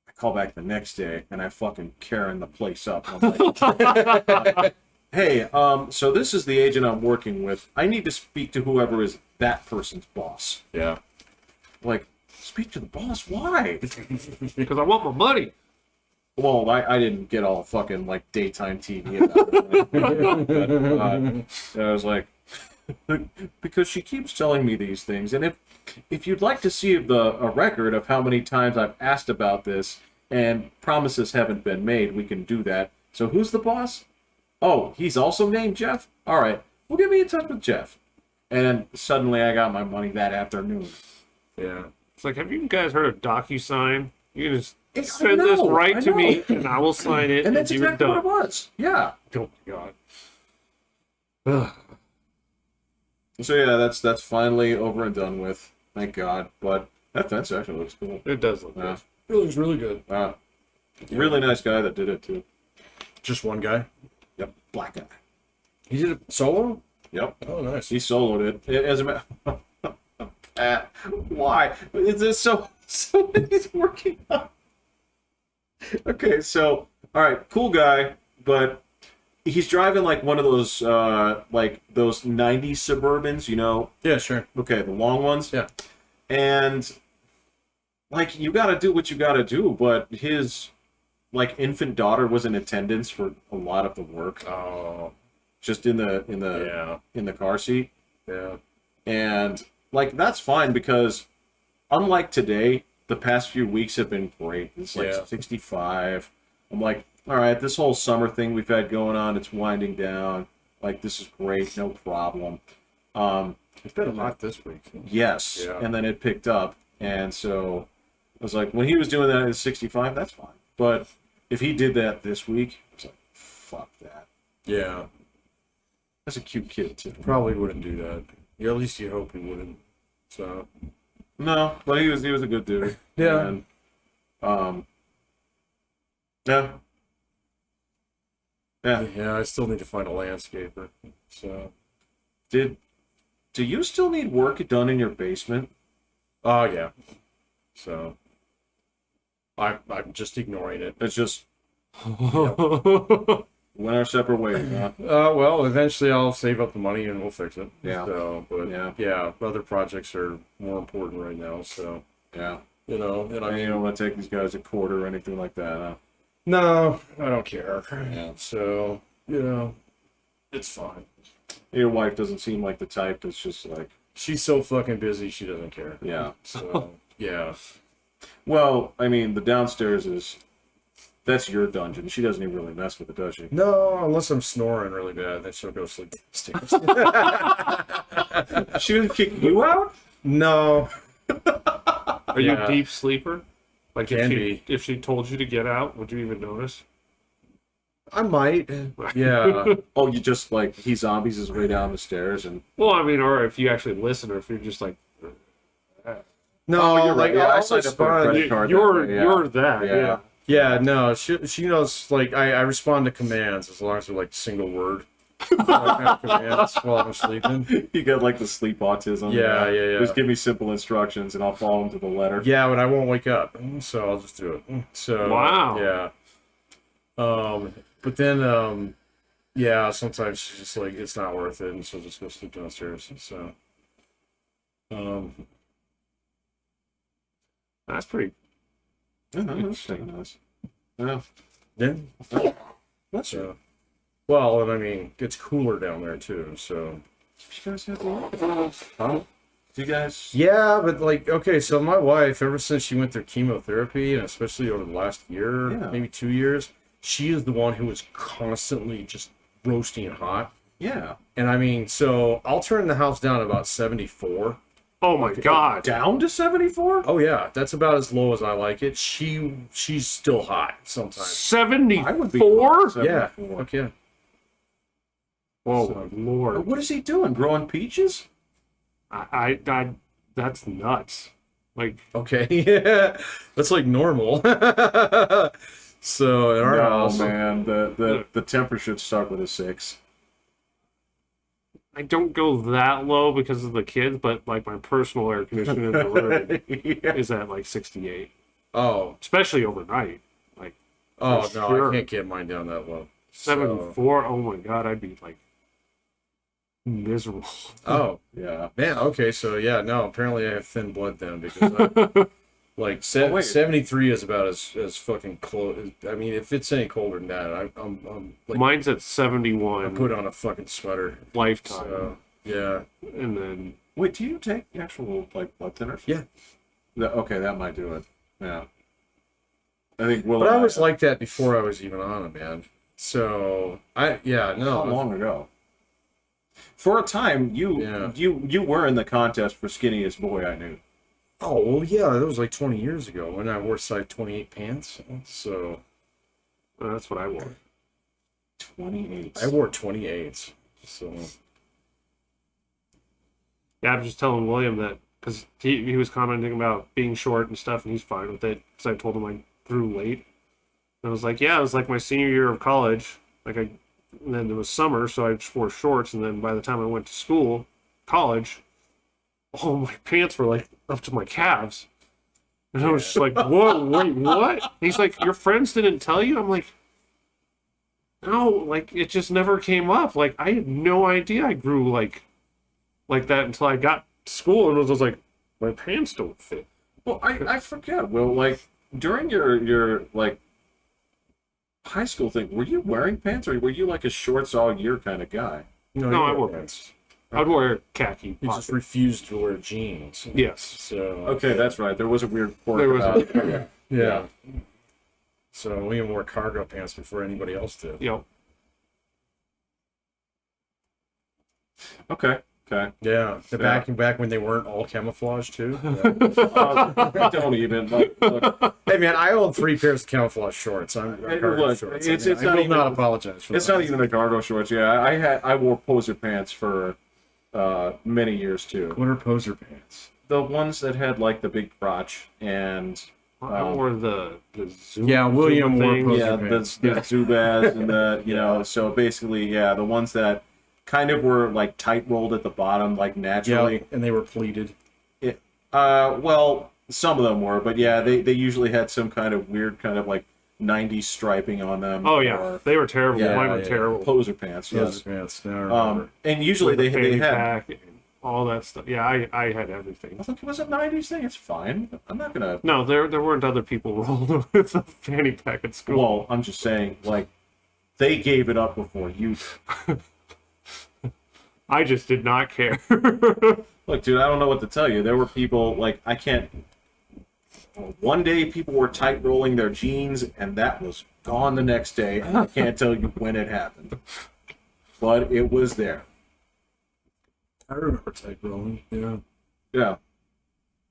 I call back the next day and I fucking Karen the place up. I'm like, hey, so this is the agent I'm working with. I need to speak to whoever is that person's boss. Yeah. Like, speak to the boss? Why? because I want my money. Well, I didn't get all fucking like daytime TV about it. But, I was like, because she keeps telling me these things, and if you'd like to see a record of how many times I've asked about this and promises haven't been made, we can do that. So who's the boss? Oh, he's also named Jeff? All right, well, get me in touch with Jeff. And then suddenly I got my money that afternoon. Yeah. It's like, have you guys heard of DocuSign? You can just I send this know, right I to know. me, and I will sign it, And that's you're exactly what it done. was. Yeah. Oh my god. Ugh. So yeah, that's finally over and done with. Thank God. But that fence actually looks cool. It does look Yeah. good. It looks really good. Really nice guy that did it too. Just one guy? Yep, black guy. He did it solo? Yep, Oh, nice. he soloed it. As a matter, why? Is this so he's working on? Okay, so all right, cool guy, but he's driving like one of those like those '90s Suburbans, you know? Yeah, sure. Okay, the long ones. Yeah. And like you got to do what you got to do, but his like infant daughter was in attendance for a lot of the work, Oh, just in the yeah. in the car seat. Yeah. And like that's fine because unlike today, the past few weeks have been great. It's like Yeah. 65. I'm like, all right, this whole summer thing we've had going on, it's winding down. Like this is great, no problem. It's been hot this week. Yes, Yeah. and then it picked up, and so I was like, when he was doing that at 65, that's fine. But if he did that this week, I was like, fuck that. Yeah. That's a cute kid too. Probably wouldn't do that. Yeah, at least you hope he wouldn't. So. No, but he was a good dude. Yeah. And, yeah. Yeah. Yeah, I still need to find a landscaper. So. Do you still need work done in your basement? Oh, yeah. So. I'm just ignoring it. It's just went our separate ways, huh? Well, eventually I'll save up the money and we'll fix it. Yeah. So, but Yeah. yeah, other projects are more important right now. So, Yeah. you know, and I I mean, you mean, don't want to take these guys to court or anything like that, huh? no, I don't care. Yeah. So, you know, it's fine. Your wife doesn't seem like the type that's just like, She's so fucking busy, she doesn't care. yeah. So, yeah. Well, I mean, the downstairs is That's your dungeon. She doesn't even really mess with it, does she? No, unless I'm snoring really bad, then she'll go sleep downstairs. She doesn't kick you out? No. Are you a deep sleeper? Like Can be. if she told you to get out, would you even notice? I might. Yeah. Oh, you just like he zombies his way down the stairs and. Well, I mean, or if you actually listen, or if you're just like No, Oh, you're right. like Yeah, I I'll signed up for a respond. credit card. you're that way, yeah. you're that, Yeah. yeah. Yeah, no, she knows. Like I respond to commands as long as they're like single word. Commands while I'm sleeping. You got like the sleep autism. Yeah. Just give me simple instructions and I'll follow them to the letter. Yeah, but I won't wake up, so I'll just do it. So Wow. Yeah. But then yeah, sometimes she's just like it's not worth it, and she'll just go sleep downstairs. So That's pretty. Yeah, interesting. Nice. Yeah. yeah. That's true. So, well, and I mean it's cooler down there too. So You guys have the huh? Do you guys? yeah, but like okay, so my wife, ever since she went through chemotherapy, and especially over the last year, Yeah. maybe 2 years, she is the one who is constantly just roasting hot. Yeah. And I mean, so I'll turn the house down to about 74. Oh my god! Down to 74? Oh yeah, that's about as low as I like it. She's still hot sometimes. I would be 74? 74. Yeah, fuck yeah. Oh So- my lord! What is he doing? Growing peaches? I that's nuts. Like Okay, yeah, that's like normal. So in our No, house, man. The temper should start with a 6. I don't go that low because of the kids, but like my personal air conditioning in the room Yeah. is at like 68, oh especially overnight. Like no, sure. I can't get mine down that low. 74. Oh my god, I'd be like miserable. Oh Yeah. man, okay, so yeah, no, apparently I have thin blood then because like Oh, wait. 73 is about as fucking close. I mean, if it's any colder than that, I'm like Mine's at I 71 put on a fucking sweater. lifetime, So yeah, and then Wait, do you take actual like blood thinners? Yeah. Okay, that might do it. Yeah. I think Will. but and I was like that before I was even on it, man. So how no, long ago? For a time, you were in the contest for skinniest boy I knew. oh well, yeah, that was like 20 years ago when I wore size 28 pants. So that's what I wore. 28. I wore 28s. So Yeah, I was just telling William that because he was commenting about being short and stuff, and he's fine with it because I told him I grew late. And I was like, yeah, it was like my senior year of college. And then it was summer, so I just wore shorts. And then by the time I went to college, all my pants were like up to my calves. And I was just like, whoa, wait, what? And he's like, your friends didn't tell you? I'm like, no, like it just never came up. Like I had no idea I grew like that until I got to school and was like, my pants don't fit. Well, I forget. Will, like during your like high school thing, were you wearing pants or were you like a shorts all year kind of guy? no, No, you I wore pants. I'd wear khaki. You just pocket. refused to wear jeans. Yes. So Okay, that's right. There was a weird quirk There was about it. yeah. So we wore cargo pants before anybody else did. Yep. Okay. Yeah, back when they weren't all camouflage too. Don't even look. Hey man, I own 3 pairs of camouflage shorts. I'm cargo Look, shorts. it's I not will even- not apologize for It's that. not even the cargo shorts. Yeah, I wore poser pants for many years too. What are poser pants? The ones that had like the big crotch and I wore the Zoom. Yeah, William Zoom wore thing. poser yeah, pants. the Zubaz and the so basically the ones that kind of were like tight rolled at the bottom like naturally. Yeah, and they were pleated. Well, some of them were, but yeah, they usually had some kind of weird kind of like 90s striping on them. Oh yeah, or they were terrible. Yeah, Mine were yeah. terrible. poser pants. Poser Yes. pants. Now I remember. And usually With the they fanny had. pack and all that stuff. Yeah, I had everything. I think it was a 90s thing. It's fine. I'm not gonna. No, there weren't other people rolling with a fanny pack at school. Well, I'm just saying, like, they gave it up before you. I just did not care. Look, dude, I don't know what to tell you. There were people like I can't. One day people were tight rolling their jeans, and that was gone the next day. I can't tell you when it happened, but it was there. I remember type rolling. Yeah. Yeah.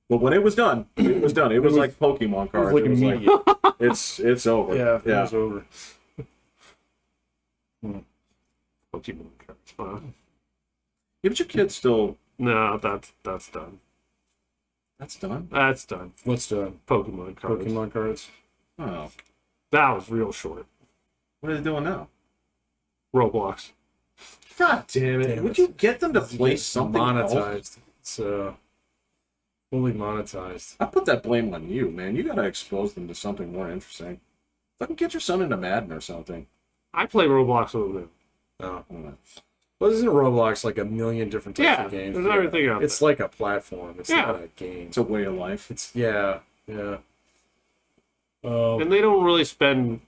But when it was done, it was done. It was like Pokemon cards. It was like immediate. It's over. Yeah, it was over. Pokemon cards. Fun. Yeah, but your kid's still. No, that's done. That's done. That's done. What's done? Pokemon cards. Pokemon cards. Oh, That was real short. what are they doing now? Roblox. God damn it! Damn Would it. you get them to play It's something else? monetized. It's fully monetized. I put that blame on you, man. You gotta expose them to something more interesting. Fucking get your son into Madden or something. I play Roblox a little bit. No. I don't know. Well, isn't Roblox like a million different types Yeah, of games? there's everything out It's there. like a platform. It's Yeah. not a game. It's a way of life. It's yeah. And they don't really spend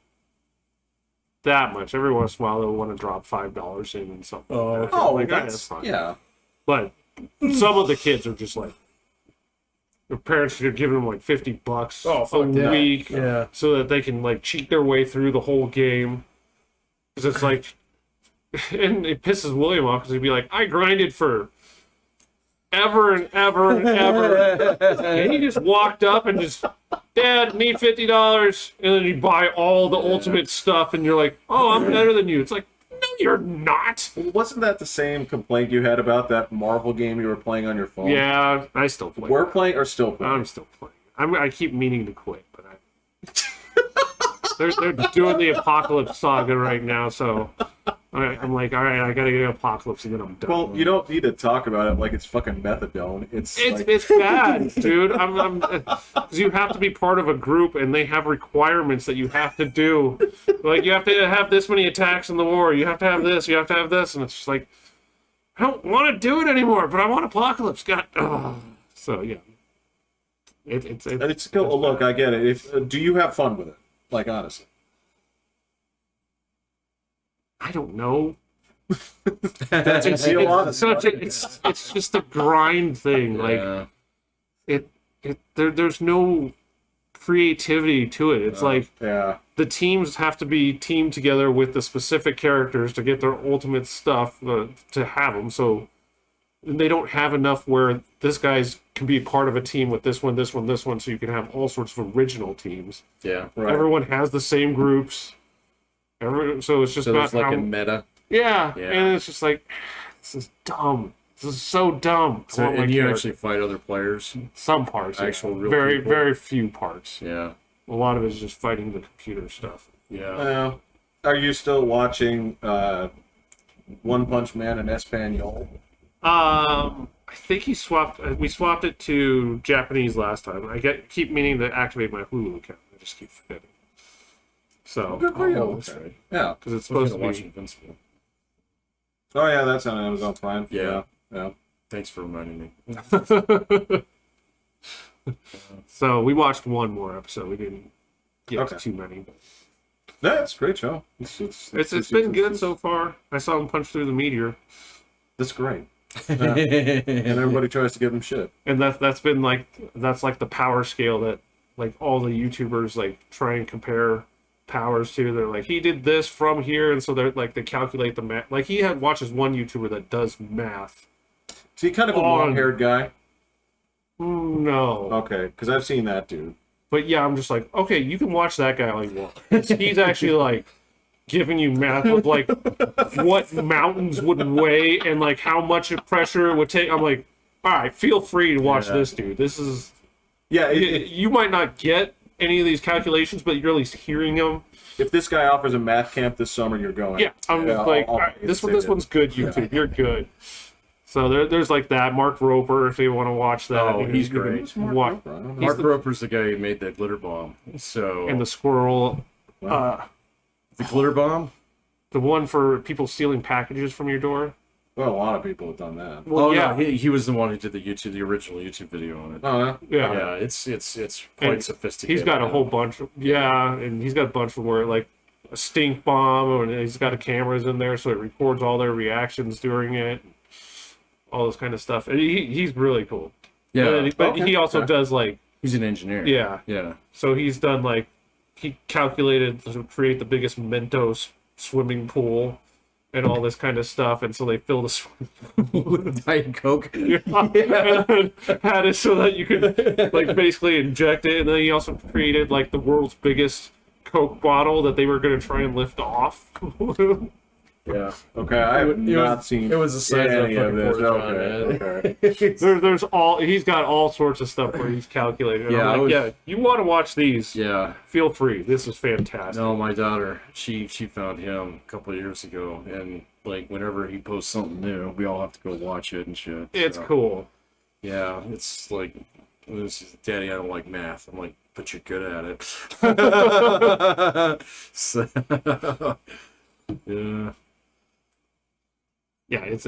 that much. Every once in a while, they'll want to drop $5 in and something. Oh, like that. Oh, Like, that's fine. yeah. But some of the kids are just like, their parents are giving them like $50 Oh, a fuck that. week, Yeah. so that they can like cheat their way through the whole game. Because it's like, and it pisses William off because he'd be like, I grinded for ever and ever and ever, and he just walked up and just, Dad, need $50, and then you buy all the ultimate stuff, and you're like, oh, I'm better than you. It's like, no, you're not. Wasn't that the same complaint you had about that Marvel game you were playing on your phone? Yeah, I still play. We're that. playing or still playing? I'm still playing. I keep meaning to quit, but they're doing the Apocalypse Saga right now, so I'm like, all right, I gotta get Apocalypse and then I'm done. Well, you don't need to talk about it like it's fucking methadone. It's It's bad, dude. I'm because you have to be part of a group and they have requirements that you have to do. Like you have to have this many attacks in the war. You have to have this. You have to have this, and it's just like I don't want to do it anymore. But I want Apocalypse. God. Ugh. So yeah, it's cool. Look, I get it. If do you have fun with it? Like honestly, I don't know. that's It's just a grind thing. Like there's no creativity to it. It's like yeah. the teams have to be teamed together with the specific characters to get their ultimate stuff to have them. So they don't have enough where this guy's can be part of a team with this one, this one, this one, so you can have all sorts of original teams. Yeah. Right. Everyone has the same groups. So it's just So about there's like how, a meta. yeah, Yeah. and it's just like this is dumb. This is so dumb. I So, want my and you character. actually fight other players. Some parts, actual yeah. real very people. very few parts. Yeah. A lot of it is just fighting the computer stuff. Yeah. Are you still watching One Punch Man and Espanol? I think he swapped. We swapped it to Japanese last time. Keep meaning to activate my Hulu account. I just keep forgetting. So Good for you. Oh, that's right. Yeah. because it's I was supposed to gonna watch be. Invincible. Oh yeah, that's on Amazon Prime. Yeah. Yeah. Thanks for reminding me. So we watched one more episode. We didn't get Okay. to too many. But Yeah, it's a great show. it's been good so far. I saw him punch through the meteor, That's great. And everybody tries to give him shit. and that's been like the power scale that like all the YouTubers like try and compare powers to. They're like, he did this from here, and so they're like they calculate the math. Like he watches one YouTuber that does math. Is he kind of a long-haired guy? No. Okay, because I've seen that dude. But yeah, I'm just like, okay, you can watch that guy all you want. He's actually like giving you math of like what mountains would weigh and like how much pressure it would take. I'm like, all right, feel free to watch Yeah. this, dude. This is Yeah, you might not get any of these calculations, but you're at least hearing them. if this guy offers a math camp this summer, you're going. Yeah, I'm just like, I'll all right, pay this to one, say this that. one's good. YouTube, you're good. So there's like that. Mark Roper, if you want to watch that. Oh, you know, he's you can great. Who's Mark watch- Roper? I don't know. Mark Roper's the guy who made that glitter bomb. So And the squirrel, Wow. the glitter bomb. the one for people stealing packages from your door. Well, a lot of people have done that. Well, Oh yeah, no, he was the one who did the original YouTube video on it. Oh, yeah? yeah. Yeah, it's quite And sophisticated. He's got a whole bunch. And he's got a bunch from where like a stink bomb, and he's got cameras in there, so it records all their reactions during it, all this kind of stuff. And he's really cool. Yeah, but he Okay, also okay. does like He's an engineer. Yeah. Yeah. So he's done like he calculated to create the biggest Mentos swimming pool and all this kind of stuff, and so they filled a swimming pool With Diet Coke. and then had it so that you could like basically inject it, and then he also created like the world's biggest Coke bottle that they were going to try and lift off. Yeah. Okay, I have not seen It was the size of any a of fucking this. porta-john, Okay. There's all he's got all sorts of stuff where he's calculated. And Yeah, I'm I like, was- yeah, you want to watch these? Yeah. Feel free. This is fantastic. No, my daughter, she found him a couple of years ago, and like whenever he posts something new, we all have to go watch it and shit. It's so, cool. Yeah, it's like, Daddy, I don't like math. I'm like, but you're good at it. So, yeah. Yeah, it's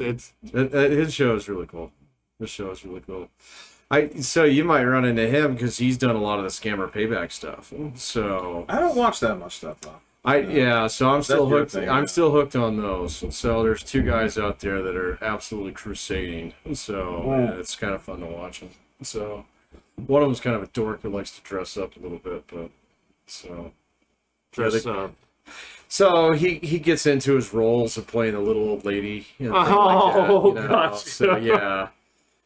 His show is really cool. His show is really cool. So you might run into him because he's done a lot of the scammer payback stuff. So I don't watch that much stuff though. so I'm still your hooked. thing, I'm yeah. still hooked on those. So there's two guys out there that are absolutely crusading. So yeah, it's kind of fun to watch them. So one of them's kind of a dork who likes to dress up a little bit, but so. just So he gets into his roles of playing a little old lady. You know, thing Oh, like that, you know? gotcha. So yeah.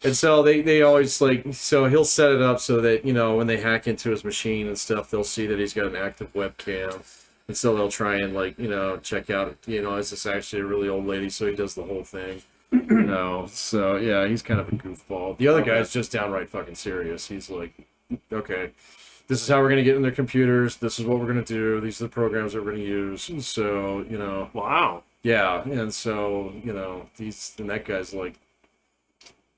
And so they always like, so he'll set it up so that, you know, when they hack into his machine and stuff, they'll see that he's got an active webcam. And so they'll try and like, you know, check out, you know, is this actually a really old lady? So he does the whole thing. You know, so yeah, he's kind of a goofball. The other guy's just downright fucking serious. He's like, okay, this is how we're going to get in their computers. This is what we're going to do. These are the programs that we're going to use. So, you know, wow. yeah. And so, you know, and that guy's like,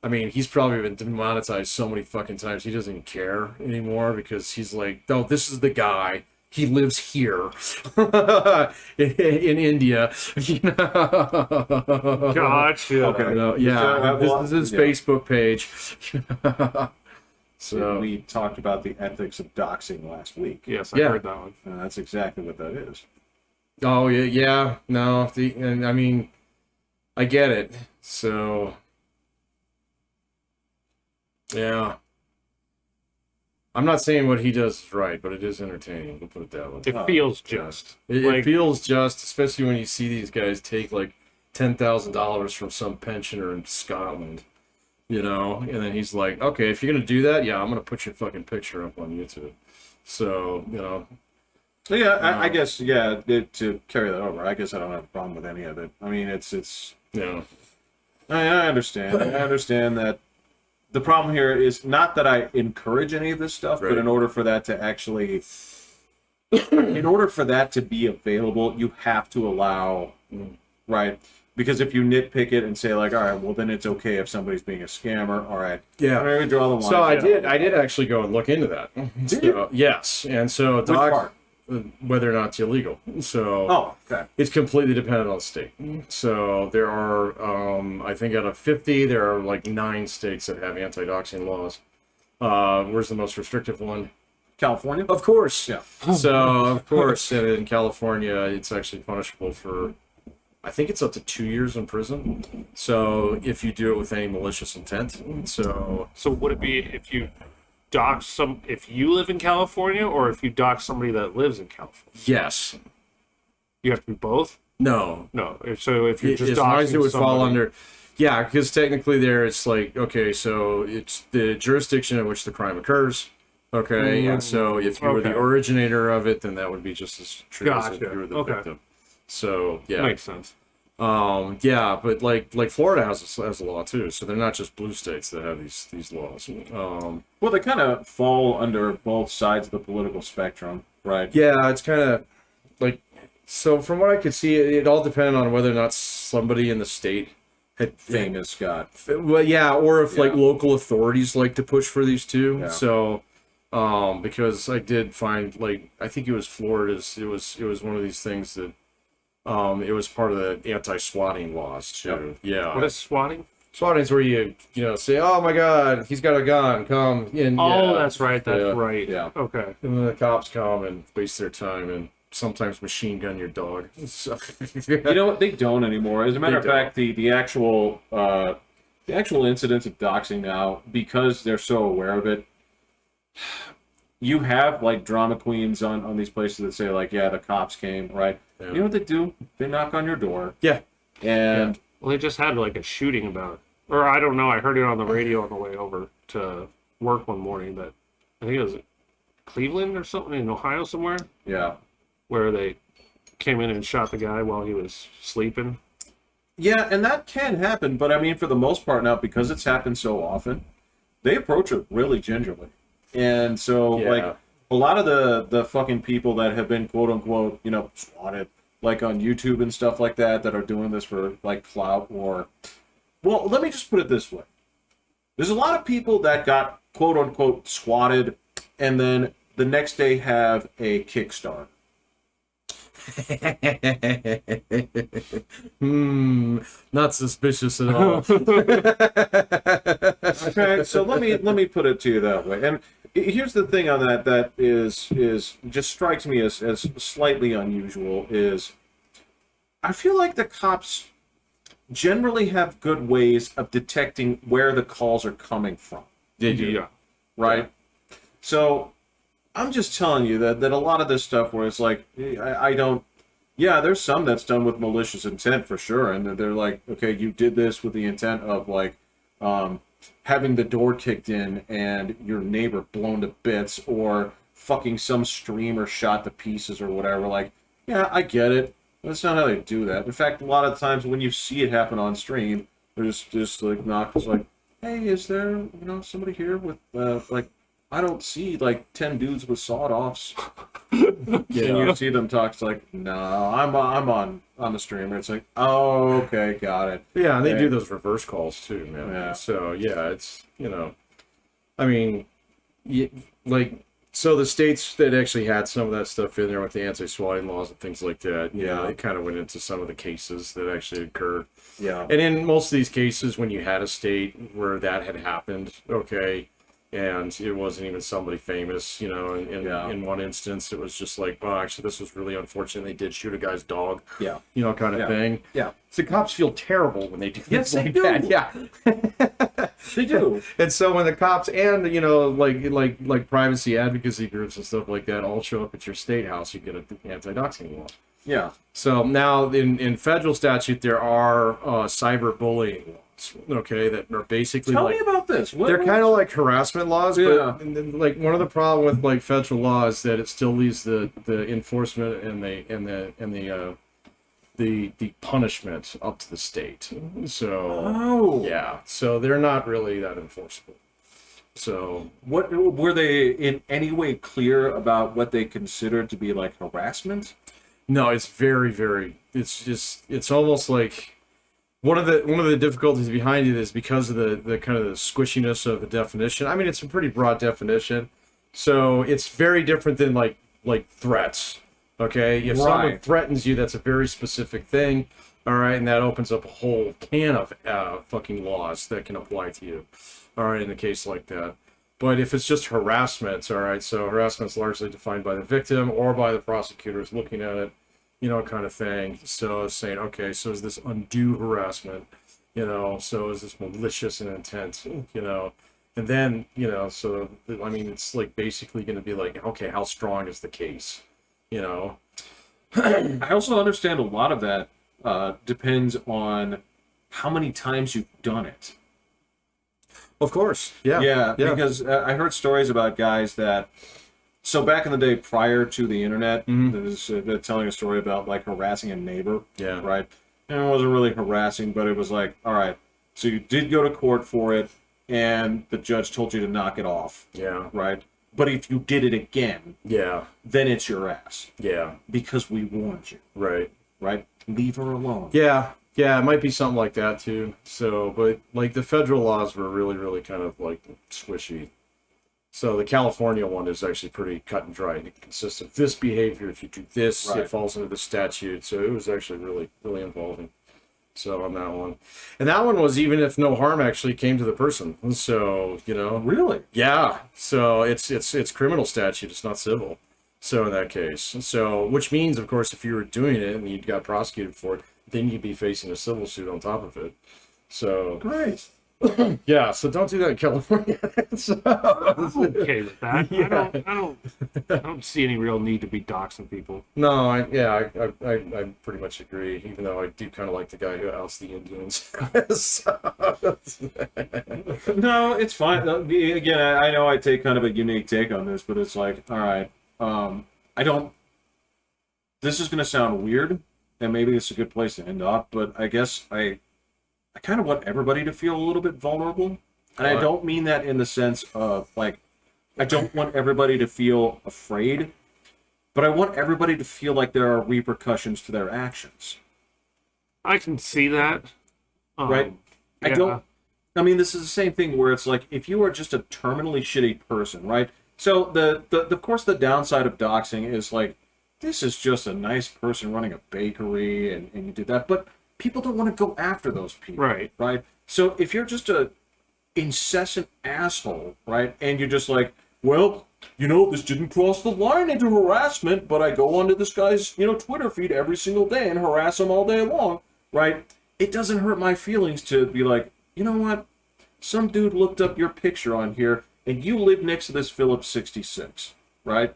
I mean, he's probably been demonetized so many fucking times. He doesn't even care anymore because he's like, no, this is the guy. He lives here in India. You know? Gotcha. Okay. You know, yeah, well, this is his yeah. Facebook page. So We talked about the ethics of doxing last week. Yes, I Yeah. heard that one. And that's exactly what that is. oh yeah, no, and I mean, I get it. So yeah, I'm not saying what he does is right, but it is entertaining. We'll put it that way. It feels just. It like, feels just, especially when you see these guys take like $10,000 from some pensioner in Scotland, you know, and then he's like, okay, if you're gonna do that, yeah, I'm gonna put your fucking picture up on YouTube. So, you know, So yeah, I guess to carry that over, I guess I don't have a problem with any of it. I mean, it's. you know, I understand. I understand that the problem here is not that I encourage any of this stuff, Right. but in order for that to actually, in order for that to be available, you have to allow, right? Because if you nitpick it and say like, all right, well then it's okay if somebody's being a scammer. All right, Yeah. I'm gonna draw the line. So I Yeah. did actually go and look into that. Did you? Yes, and so Which part? whether or not it's illegal. So Oh, okay. it's completely dependent on the state. So there are, I think out of 50, there are like 9 states that have anti-doxing laws. Where's the most restrictive one? California. Of course. Yeah. So of course, in California, it's actually punishable for, I think it's up to 2 years in prison. So if you do it with any malicious intent. So So would it be if you dox if you live in California, or if you dox somebody that lives in California? yes, You have to be both? no. No. So if you're just As long as doxing it would fall somebody- under, yeah, because technically there it's like, okay, so it's the jurisdiction in which the crime occurs, okay, and so if you were the Okay. originator of it, then that would be just as true as if Gotcha. you were the Okay. victim. So yeah, Makes sense. yeah, but like Florida has a law too, so they're not just blue states that have these laws. Well, they kind of fall under both sides of the political spectrum, right? Yeah, it's kind of like, so from what I could see, it all depended on whether or not somebody in the state had Famous got. well, yeah, or if like Yeah. local authorities like to push for these too. Yeah. So, because I did find, like, I think it was Florida's. It was one of these things that, it was part of the anti-swatting laws too. Yeah. What is swatting? Swatting's where you say, oh my God, he's got a gun, come in. Oh, yeah. that's right. That's right. Yeah. Okay. And then the cops come and waste their time and sometimes machine gun your dog. So, You know what? They don't anymore. As a matter of They don't. fact, the actual incidents of doxing now, because they're so aware of it, you have like drama queens on these places that say like, yeah, the cops came, right? Yeah. You know what they do? They knock on your door, Yeah. and Well, they just had like a shooting about, or I don't know. I heard it on the radio on the way over to work one morning that I think it was Cleveland or something in Ohio somewhere, yeah, where they came in and shot the guy while he was sleeping. yeah, and that can happen. But I mean, for the most part now, because it's happened so often, they approach it really gingerly, and so Yeah. like a lot of the fucking people that have been quote unquote, you know, swatted like on YouTube and stuff like that are doing this for like clout or, well, let me just put it this way. There's a lot of people that got quote unquote squatted and then the next day have a Kickstarter. Not suspicious at all. Okay, so let me put it to you that way. And here's the thing on that is just strikes me as slightly unusual is I feel like the cops generally have good ways of detecting where the calls are coming from, They do. Yeah. right? So I'm just telling you that a lot of this stuff where it's like I don't. Yeah, there's some that's done with malicious intent for sure, and they're like, okay, you did this with the intent of like having the door kicked in and your neighbor blown to bits, or fucking some streamer shot to pieces or whatever. Like, yeah, I get it. That's not how they do that. In fact, a lot of times when you see it happen on stream, they're just like knock, it's like, hey, is there somebody here with like. I don't see like 10 dudes with sawed-offs. And you see them talk. It's like, no, I'm on the streamer. It's like, oh, okay, got it. Yeah, and they do those reverse calls too, man. Yeah. So yeah, it's I mean, like so the states that actually had some of that stuff in there with the anti-swatting laws and things like that. Yeah, it kind of went into some of the cases that actually occurred. Yeah. And in most of these cases, when you had a state where that had happened, okay. And it wasn't even somebody famous, in one instance, it was just like, well, actually, this was really unfortunate. They did shoot a guy's dog, Yeah. kind of Yeah. thing. Yeah. So cops feel terrible when they do Yes, things they like do. that. Yeah. They do. And so when the cops and, like privacy advocacy groups and stuff like that all show up at your state house, you get an anti-doxing law. Yeah. So now in federal statute, there are cyberbullying laws, okay, that are basically Tell like... me about this. They're kind of like harassment laws, Yeah. but like one of the problem with like federal law is that it still leaves the enforcement and the punishment up to the state. So yeah, so they're not really that enforceable. So What were they in any way clear about what they considered to be like harassment? no, it's very. It's almost like one of the difficulties behind it is because of the kind of the squishiness of the definition. I mean, it's a pretty broad definition, so it's very different than like threats. Okay, if someone Right. threatens you, that's a very specific thing. All right, and that opens up a whole can of fucking laws that can apply to you. All right, in a case like that. But if it's just harassment, all right, so harassment's largely defined by the victim or by the prosecutors looking at it, kind of thing. So saying, okay, so is this undue harassment? So is this malicious in intent? And then, so, I mean, it's like basically going to be like, okay, how strong is the case? I also understand a lot of that depends on how many times you've done it. Of course. Yeah. Yeah, because I heard stories about guys that. So back in the day, prior to the internet, there was telling a story about like harassing a neighbor. Yeah. Right. And it wasn't really harassing, but it was like, all right, so you did go to court for it, and the judge told you to knock it off. Yeah. Right. But if you did it again, Yeah. then it's your ass Yeah. because we warned you. Right. Right. Leave her alone. Yeah. Yeah, it might be something like that too. So, but like the federal laws were really kind of like squishy. So the California one is actually pretty cut and dry. It consists of this behavior. If you do this, Right. it falls into the statute. So it was actually really involving. So on that one, and that one was even if no harm actually came to the person. So Really? yeah. So it's criminal statute. It's not civil. So in that case, so which means of course if you were doing it and you got prosecuted for it, then you'd be facing a civil suit on top of it. So Great. Yeah, so don't do that in California. So- I'm okay with that. Yeah. I don't see any real need to be doxing people. No, I pretty much agree. Even though I do kind of like the guy who outs the Indians. So- No, it's fine. Again, I know I take kind of a unique take on this, but it's like, all right, I don't. This is going to sound weird, and maybe it's a good place to end off. But I guess I kind of want everybody to feel a little bit vulnerable, and I don't mean that in the sense of like, I don't want everybody to feel afraid, but I want everybody to feel like there are repercussions to their actions. I can see that. Right? I yeah. don't. I mean, this is the same thing where it's like if you are just a terminally shitty person, right? So the of course the downside of doxing is like this is just a nice person running a bakery and you did that, but people don't want to go after those people, Right. Right? So if you're just a incessant asshole, right, and you're just like, well, you know, this didn't cross the line into harassment, but I go onto this guy's, you know, Twitter feed every single day and harass him all day long, right? It doesn't hurt my feelings to be like, you know what? Some dude looked up your picture on here and you live next to this Phillips 66, right?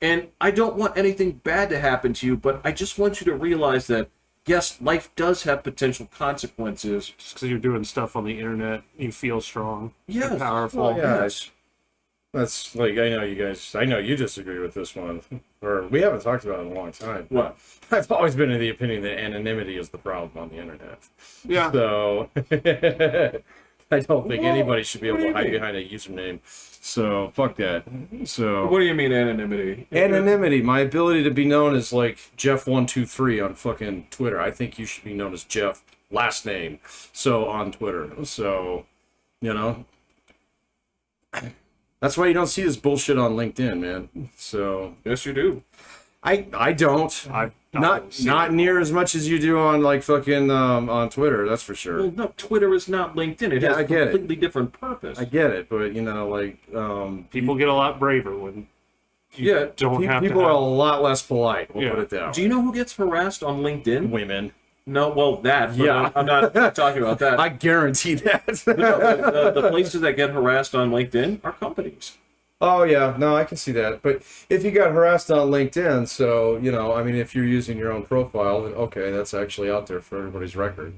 And I don't want anything bad to happen to you, but I just want you to realize that, yes, life does have potential consequences. Just because you're doing stuff on the internet, you feel strong, Yes. and powerful. Well, yeah. Yes. That's like I know you disagree with this one, or we haven't talked about it in a long time. What? I've always been of the opinion that anonymity is the problem on the internet. Yeah. So I don't think Well, anybody should be able what do to you hide mean? behind a username. So fuck that. So What do you mean anonymity? anonymity, my ability to be known as like Jeff123 on fucking Twitter. I think you should be known as Jeff last name. So on Twitter. So, you know. That's why you don't see this bullshit on LinkedIn, man. So Yes, you do. I don't. I Not near as much as you do on like fucking on Twitter, that's for sure. Well, no, Twitter is not LinkedIn. It Yeah, has I a get it. completely different purpose. I get it, but you know, like People get a lot braver when you Yeah, don't have people to are have... a lot less polite. We'll Yeah. put it that way. Do you know who gets harassed on LinkedIn? Women? No, well, that. But Yeah. I'm not talking about that. I guarantee that. No, the places that get harassed on LinkedIn are companies. Oh yeah, no, I can see that. But if you got harassed on LinkedIn, so you know, I mean, if you're using your own profile, then okay, that's actually out there for everybody's record.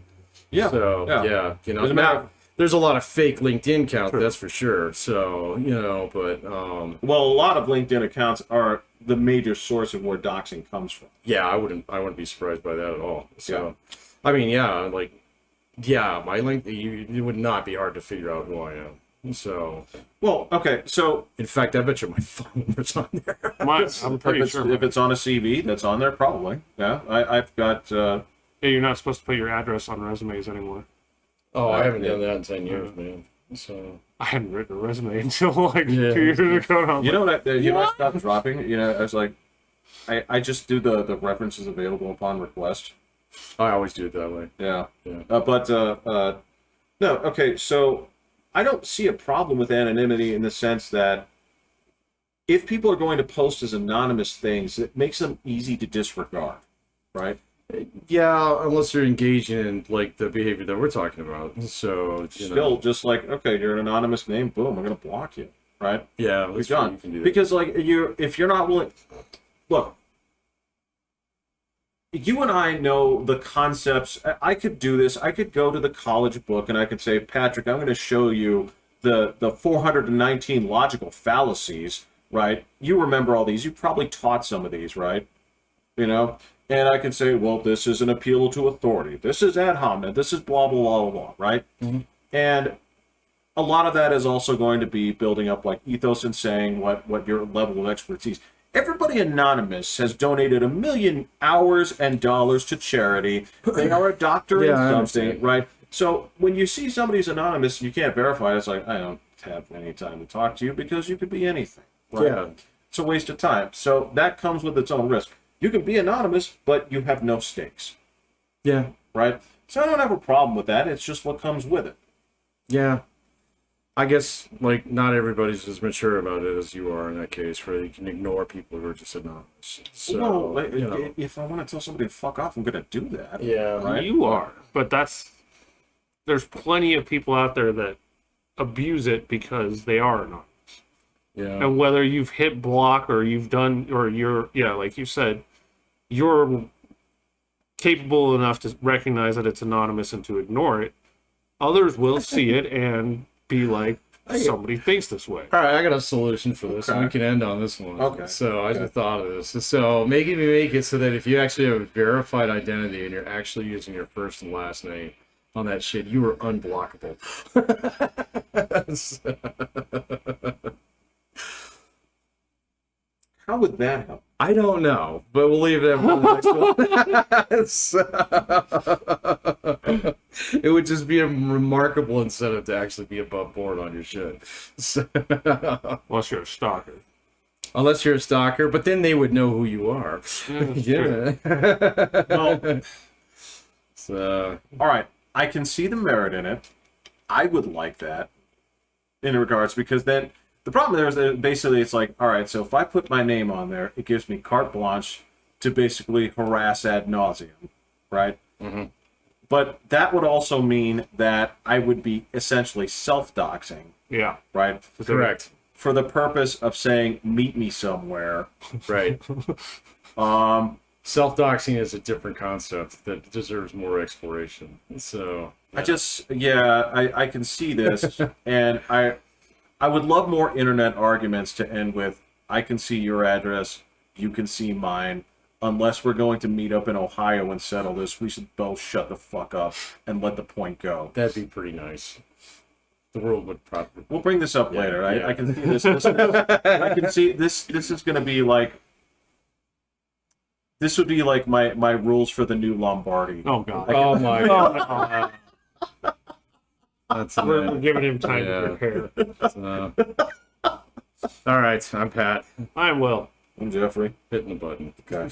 Yeah. So yeah, you know, Doesn't matter. now there's a lot of fake LinkedIn accounts, that's for sure. So you know, but Well, a lot of LinkedIn accounts are the major source of where doxing comes from. yeah, I wouldn't be surprised by that at all. So, I mean, yeah, like, yeah, my link, it would not be hard to figure out who I am. So, Well, okay, so in fact, I bet you my phone number's on there. I'm pretty sure. if it's on a CV, that's on there probably. Yeah, I've got. Yeah, you're not supposed to put your address on resumes anymore. Oh, I haven't done that in 10 years, man. So, I hadn't written a resume until like Yeah. 2 years ago. And I was You like, know what? I stopped dropping. You know, I was like, I just do the references available upon request. I always do it that way. Yeah. Yeah. No. Okay. So I don't see a problem with anonymity in the sense that if people are going to post as anonymous things, it makes them easy to disregard, right? Yeah, unless you're engaging in, like, the behavior that we're talking about. So, you Still, know. just like, okay, you're an anonymous name, boom, I'm going to block you, right? Yeah, You're that's true, done. you can do that. Because, like, if you're not willing... Look, you and I know the concepts. I could do this. I could go to the college book and I could say, Patrick, I'm going to show you the 419 logical fallacies, right? You remember all these. You probably taught some of these, right? You know? And I can say, well, this is an appeal to authority. This is ad hominem. This is blah, blah, blah, blah, blah, right? Mm-hmm. And a lot of that is also going to be building up like ethos and saying what your level of expertise. Everybody anonymous has donated 1 million hours and dollars to charity. They are a doctor Yeah, I in something, understand. right? So when you see somebody's anonymous and you can't verify it, it's like, I don't have any time to talk to you because you could be anything, right? Yeah. It's a waste of time. So that comes with its own risk. You can be anonymous, but you have no stakes, Yeah. right? So I don't have a problem with that. It's just what comes with it. Yeah. I guess, like, not everybody's as mature about it as you are in that case, where you can ignore people who are just anonymous. So, well, you know. if I want to tell somebody to fuck off, I'm going to do that. Yeah. Right? you are, but that's there's plenty of people out there that abuse it because they are anonymous. Yeah. And whether you've hit block or you've done, or you're, like you said, you're capable enough to recognize that it's anonymous and to ignore it, others will see it and be like, somebody thinks this way. All right, I got a solution for this, and we can end on this one. Okay. So I just thought of this. So make it so that if you actually have a verified identity and you're actually using your first and last name on that shit, you are unblockable. How would that help? I don't know, but we'll leave that for the next one. It would just be a remarkable incentive to actually be above board on your shit. So, Unless you're a stalker. unless you're a stalker, but then they would know who you are. Yeah. Well, So, all right, I can see the merit in it. I would like that in regards, because then the problem there is that basically it's like, all right, so if I put my name on there, it gives me carte blanche to basically harass ad nauseum, right? Mm-hmm. But that would also mean that I would be essentially self-doxing, Yeah. right? correct. For the purpose of saying, meet me somewhere. Right. Self-doxing is a different concept that deserves more exploration. So, I can see this, and I would love more internet arguments to end with, I can see your address, you can see mine. Unless we're going to meet up in Ohio and settle this, we should both shut the fuck up and let the point go. that'd be pretty nice. The world would probably... We'll bring this up Yeah, later. yeah. I can see this. I can see this. This is going to be like... This would be like my rules for the new Lombardi. Oh, God. Oh my god. Oh, no. That's We're giving him time Yeah. to prepare. All right, I'm Pat. I will. I'm Jeffrey. Hitting the button. Okay.